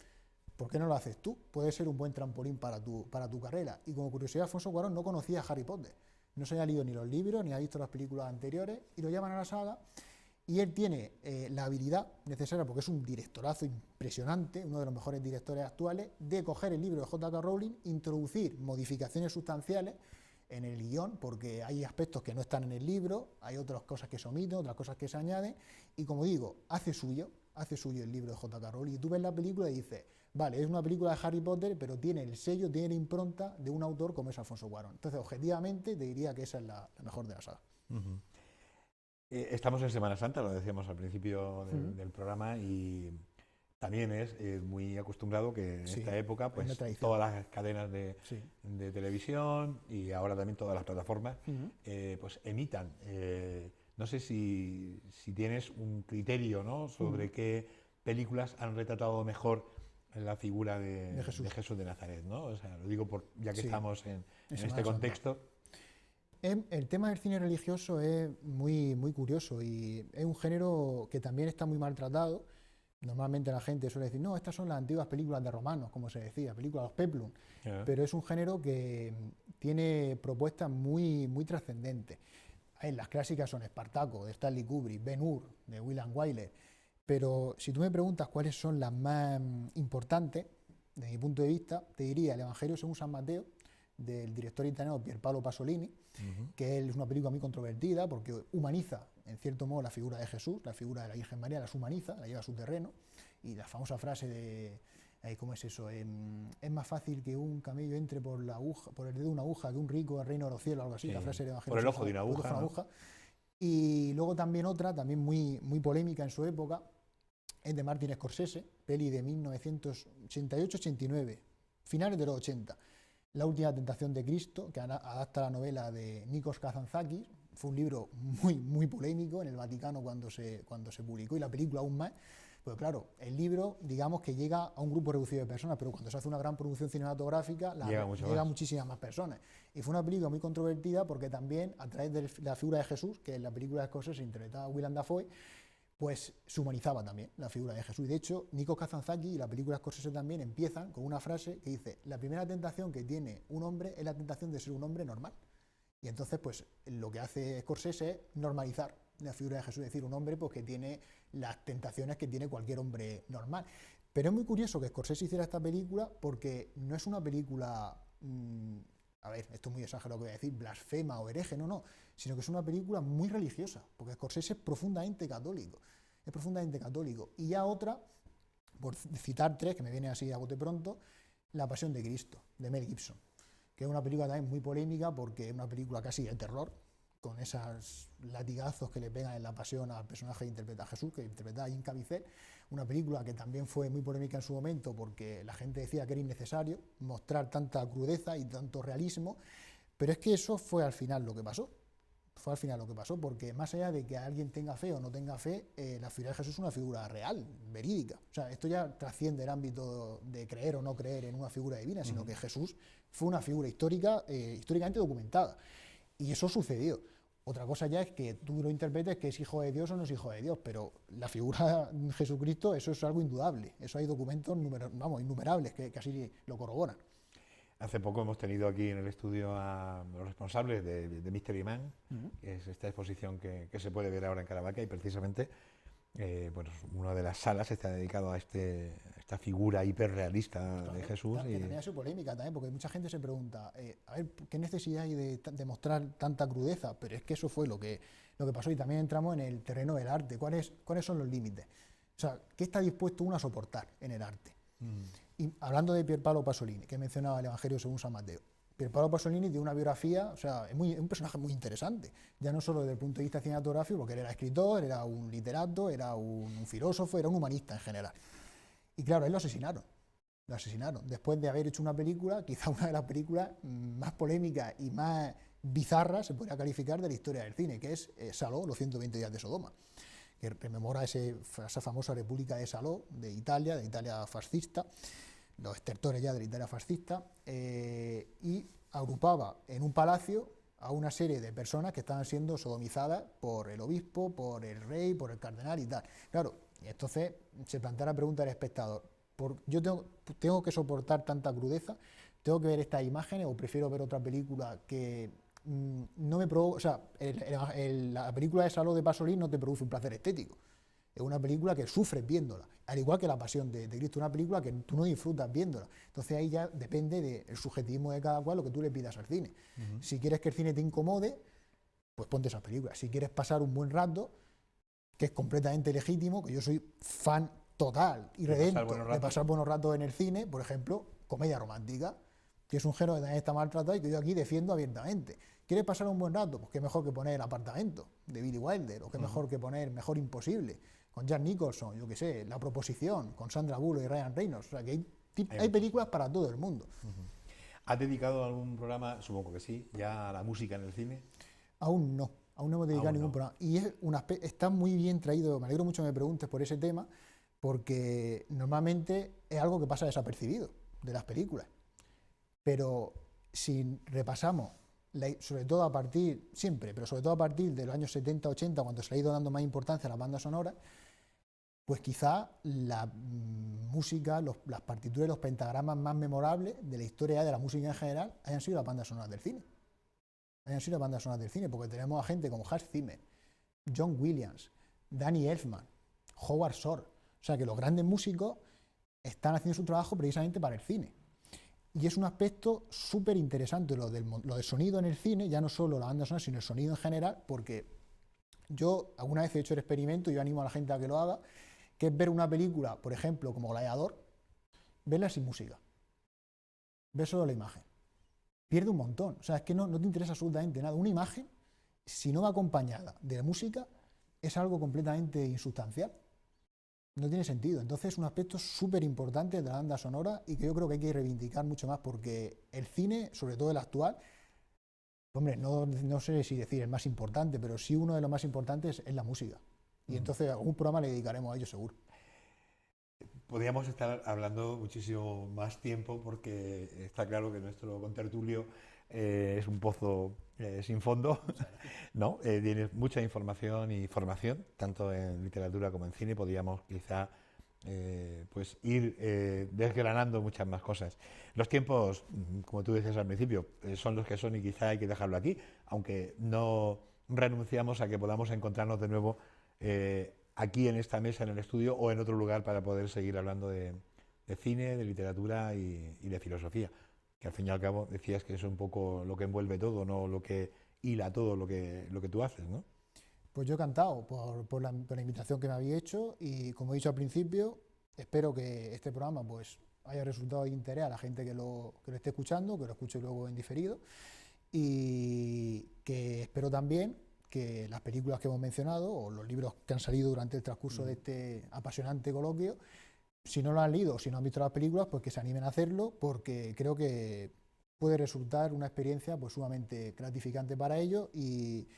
¿por qué no lo haces tú? Puede ser un buen trampolín para tu carrera. Y como curiosidad, Alfonso Cuarón no conocía a Harry Potter. No se había leído ni los libros, ni ha visto las películas anteriores, y lo llaman a la saga, y él tiene la habilidad necesaria, porque es un directorazo impresionante, uno de los mejores directores actuales, de coger el libro de J.K. Rowling, introducir modificaciones sustanciales en el guión, porque hay aspectos que no están en el libro, hay otras cosas que se omiten, otras cosas que se añaden, y como digo, hace suyo el libro de J.K. Rowling, y tú ves la película y dices, vale, es una película de Harry Potter, pero tiene el sello, tiene la impronta de un autor como es Alfonso Cuarón. Entonces, objetivamente, te diría que esa es la mejor de la saga. Estamos en Semana Santa, lo decíamos al principio del programa, y también es muy acostumbrado que en esta época pues todas las cadenas de televisión y ahora también todas las plataformas pues emitan. No sé si tienes un criterio, ¿no?, sobre qué películas han retratado mejor la figura de Jesús de Nazaret, ¿no? O sea, lo digo ya que estamos en este contexto. El tema del cine religioso es muy, muy curioso y es un género que también está muy maltratado. Normalmente la gente suele decir, no, estas son las antiguas películas de romanos, como se decía, películas de los peplum, pero es un género que tiene propuestas muy, muy trascendentes. Las clásicas son Espartaco, de Stanley Kubrick, Ben-Hur, de William Wyler, pero si tú me preguntas cuáles son las más importantes, desde mi punto de vista, te diría el Evangelio según San Mateo, del director italiano Pierpaolo Pasolini, que es una película muy controvertida porque humaniza, en cierto modo, la figura de Jesús, la figura de la Virgen María, las humaniza, la lleva a su terreno, y la famosa frase de, ¿cómo es eso? Es más fácil que un camello entre por la aguja, por el dedo de una aguja, que un rico al reino de los cielos, algo así, Sí, la frase del Evangelio. por el ojo de una por el ojo aguja, ¿no? Y luego también otra, también muy, muy polémica en su época, es de Martin Scorsese, peli de 1988-89, finales de los 80. La última tentación de Cristo, que adapta la novela de Nikos Kazantzakis. Fue un libro muy, muy polémico en el Vaticano cuando se publicó, y la película aún más. Pues claro, el libro, digamos que llega a un grupo reducido de personas, pero cuando se hace una gran producción cinematográfica, llega a muchísimas más personas. Y fue una película muy controvertida porque también, a través de la figura de Jesús, que en la película de Scorsese interpretaba a Willem Dafoe, pues se humanizaba también la figura de Jesús. Y de hecho, Nikos Kazantzakis y la película Scorsese también empiezan con una frase que dice: la primera tentación que tiene un hombre es la tentación de ser un hombre normal. Y entonces, pues lo que hace Scorsese es normalizar la figura de Jesús, es decir, un hombre pues, que tiene las tentaciones que tiene cualquier hombre normal. Pero es muy curioso que Scorsese hiciera esta película porque no es una película, a ver, esto es muy exagerado lo que voy a decir, blasfema o hereje, no, sino que es una película muy religiosa, porque Scorsese es profundamente católico, Y ya otra, por citar tres, que me viene así a bote pronto, La Pasión de Cristo, de Mel Gibson, que es una película también muy polémica porque es una película casi de terror, con esos latigazos que le pegan en la pasión al personaje que interpreta a Jesús, que interpreta a Jim Caviezel. Una película que también fue muy polémica en su momento porque la gente decía que era innecesario mostrar tanta crudeza y tanto realismo, pero es que eso fue al final lo que pasó. Porque más allá de que alguien tenga fe o no tenga fe, la figura de Jesús es una figura real, verídica. O sea, esto ya trasciende el ámbito de creer o no creer en una figura divina, sino que Jesús fue una figura histórica, históricamente documentada. Y eso sucedió. Otra cosa ya es que tú lo interpretes que es hijo de Dios o no es hijo de Dios, pero la figura de Jesucristo, eso es algo indudable. Eso hay documentos innumerables que así lo corroboran. Hace poco hemos tenido aquí en el estudio a los responsables de Mystery Man, que es esta exposición que se puede ver ahora en Caravaca, y precisamente bueno, una de las salas está dedicado a esta figura hiperrealista de Jesús. Que también ha sido polémica también, porque mucha gente se pregunta, a ver, ¿qué necesidad hay de mostrar tanta crudeza? Pero es que eso fue lo que pasó, y también entramos en el terreno del arte. ¿Cuáles son los límites? O sea, ¿qué está dispuesto uno a soportar en el arte? Y hablando de Pierpaolo Pasolini, que mencionaba el Evangelio según San Mateo, Pierpaolo Pasolini tiene una biografía, o sea, es un personaje muy interesante, ya no solo desde el punto de vista cinematográfico, porque él era escritor, era un literato, era un filósofo, era un humanista en general. Y claro, él lo asesinaron. Después de haber hecho una película, quizá una de las películas más polémicas y más bizarras, se podría calificar, de la historia del cine, que es Saló, los 120 días de Sodoma, que rememora esa famosa República de Saló, de Italia fascista, los estertores ya de la Italia fascista, y agrupaba en un palacio a una serie de personas que estaban siendo sodomizadas por el obispo, por el rey, por el cardenal y tal. Claro, y entonces se plantea la pregunta del espectador: ¿yo tengo que soportar tanta crudeza? ¿Tengo que ver estas imágenes o prefiero ver otra película que no me provoca? O sea, la película de Saló de Pasolini no te produce un placer estético. Es una película que sufres viéndola, al igual que La Pasión de Cristo, una película que tú no disfrutas viéndola. Entonces ahí ya depende del subjetivismo de cada cual, lo que tú le pidas al cine. Si quieres que el cine te incomode, pues ponte esa película. Si quieres pasar un buen rato, que es completamente legítimo, que yo soy fan total y redento de pasar buenos ratos en el cine, por ejemplo, comedia romántica, que es un género que también está maltratado y que yo aquí defiendo abiertamente. ¿Quieres pasar un buen rato? Pues qué mejor que poner El apartamento, de Billy Wilder, o qué mejor que poner Mejor Imposible, con Jack Nicholson, yo qué sé, La proposición, con Sandra Bullock y Ryan Reynolds. O sea, que hay películas para todo el mundo. ¿Has dedicado algún programa, supongo que sí, ya a la música en el cine? Aún no hemos dedicado ningún programa. Y está muy bien traído, me alegro mucho que me preguntes por ese tema, porque normalmente es algo que pasa desapercibido de las películas. Pero si repasamos, sobre todo a partir de los años 70-80, cuando se le ha ido dando más importancia a la banda sonora, pues quizá la música, las partituras y los pentagramas más memorables de la historia de la música en general hayan sido las bandas sonoras del cine. Porque tenemos a gente como Hans Zimmer, John Williams, Danny Elfman, Howard Shore. O sea, que los grandes músicos están haciendo su trabajo precisamente para el cine. Y es un aspecto súper interesante lo del sonido en el cine, ya no solo la banda sonora, sino el sonido en general, porque yo alguna vez he hecho el experimento y yo animo a la gente a que lo haga, que es ver una película, por ejemplo, como Gladiador, verla sin música, ver solo la imagen. Pierde un montón, o sea, es que no te interesa absolutamente nada. Una imagen, si no va acompañada de música, es algo completamente insustancial. No tiene sentido. Entonces es un aspecto súper importante de la banda sonora y que yo creo que hay que reivindicar mucho más porque el cine, sobre todo el actual, hombre, no sé si decir el más importante, pero sí uno de los más importantes es la música. Y entonces algún programa le dedicaremos a ello seguro. Podríamos estar hablando muchísimo más tiempo porque está claro que nuestro contertulio es un pozo sin fondo, ¿no? Tiene mucha información y formación, tanto en literatura como en cine. Podríamos quizá pues ir desgranando muchas más cosas. Los tiempos, como tú decías al principio, son los que son y quizá hay que dejarlo aquí, aunque no renunciamos a que podamos encontrarnos de nuevo aquí en esta mesa, en el estudio o en otro lugar para poder seguir hablando de cine, de literatura y de filosofía, que al fin y al cabo decías que es un poco lo que envuelve todo, no lo que hila todo lo que tú haces, ¿no? Pues yo he cantado por la invitación que me había hecho y como he dicho al principio, espero que este programa pues haya resultado de interés a la gente que lo esté escuchando, que lo escuche luego en diferido y que espero también que las películas que hemos mencionado o los libros que han salido durante el transcurso de este apasionante coloquio, si no lo han leído o si no han visto las películas, pues que se animen a hacerlo porque creo que puede resultar una experiencia pues sumamente gratificante para ellos y,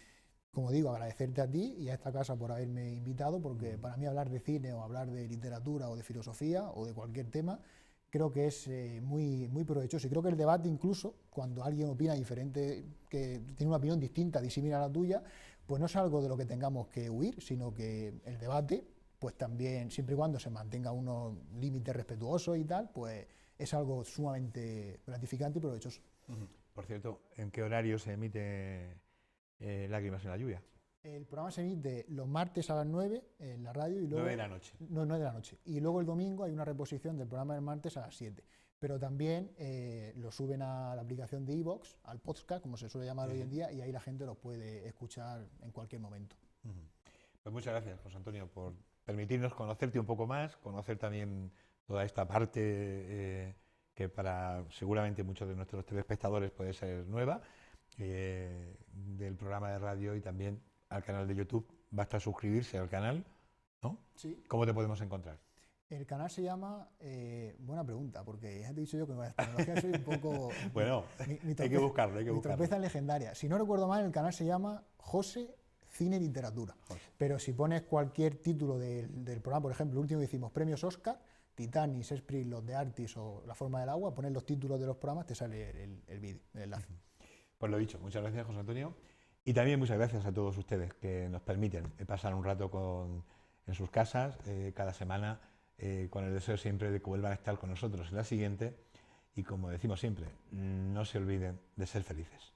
como digo, agradecerte a ti y a esta casa por haberme invitado porque para mí hablar de cine o hablar de literatura o de filosofía o de cualquier tema creo que es muy, muy provechoso y creo que el debate incluso, cuando alguien opina diferente, que tiene una opinión distinta, disímil a la tuya, pues no es algo de lo que tengamos que huir, sino que el debate, pues también, siempre y cuando se mantenga unos límites respetuosos y tal, pues es algo sumamente gratificante y provechoso. Por cierto, ¿en qué horario se emite Lágrimas en la lluvia? El programa se emite los martes a las 9 en la radio y luego... 9 de la noche. 9 de la noche. Y luego el domingo hay una reposición del programa del martes a las 7. Pero también lo suben a la aplicación de iVoox, al podcast, como se suele llamar hoy en día, y ahí la gente lo puede escuchar en cualquier momento. Pues muchas gracias, José Antonio, por permitirnos conocerte un poco más, conocer también toda esta parte que para seguramente muchos de nuestros telespectadores puede ser nueva, del programa de radio y también al canal de YouTube. Basta suscribirse al canal, ¿no? Sí. ¿Cómo te podemos encontrar? El canal se llama, buena pregunta, porque ya te he dicho yo que con la tecnología soy un poco... Bueno, hay que buscarlo, hay que buscarlo. Mi tropeza es legendaria. Si no recuerdo mal, el canal se llama José Cine y Literatura. José. Pero si pones cualquier título del programa, por ejemplo, el último que hicimos, Premios Oscar, Titanic, Shakespeare, Los de Artis o La forma del agua, pones los títulos de los programas, te sale el vídeo, el enlace. Pues lo dicho, muchas gracias, José Antonio. Y también muchas gracias a todos ustedes que nos permiten pasar un rato en sus casas cada semana, con el deseo siempre de que vuelvan a estar con nosotros en la siguiente. Y como decimos siempre, no se olviden de ser felices.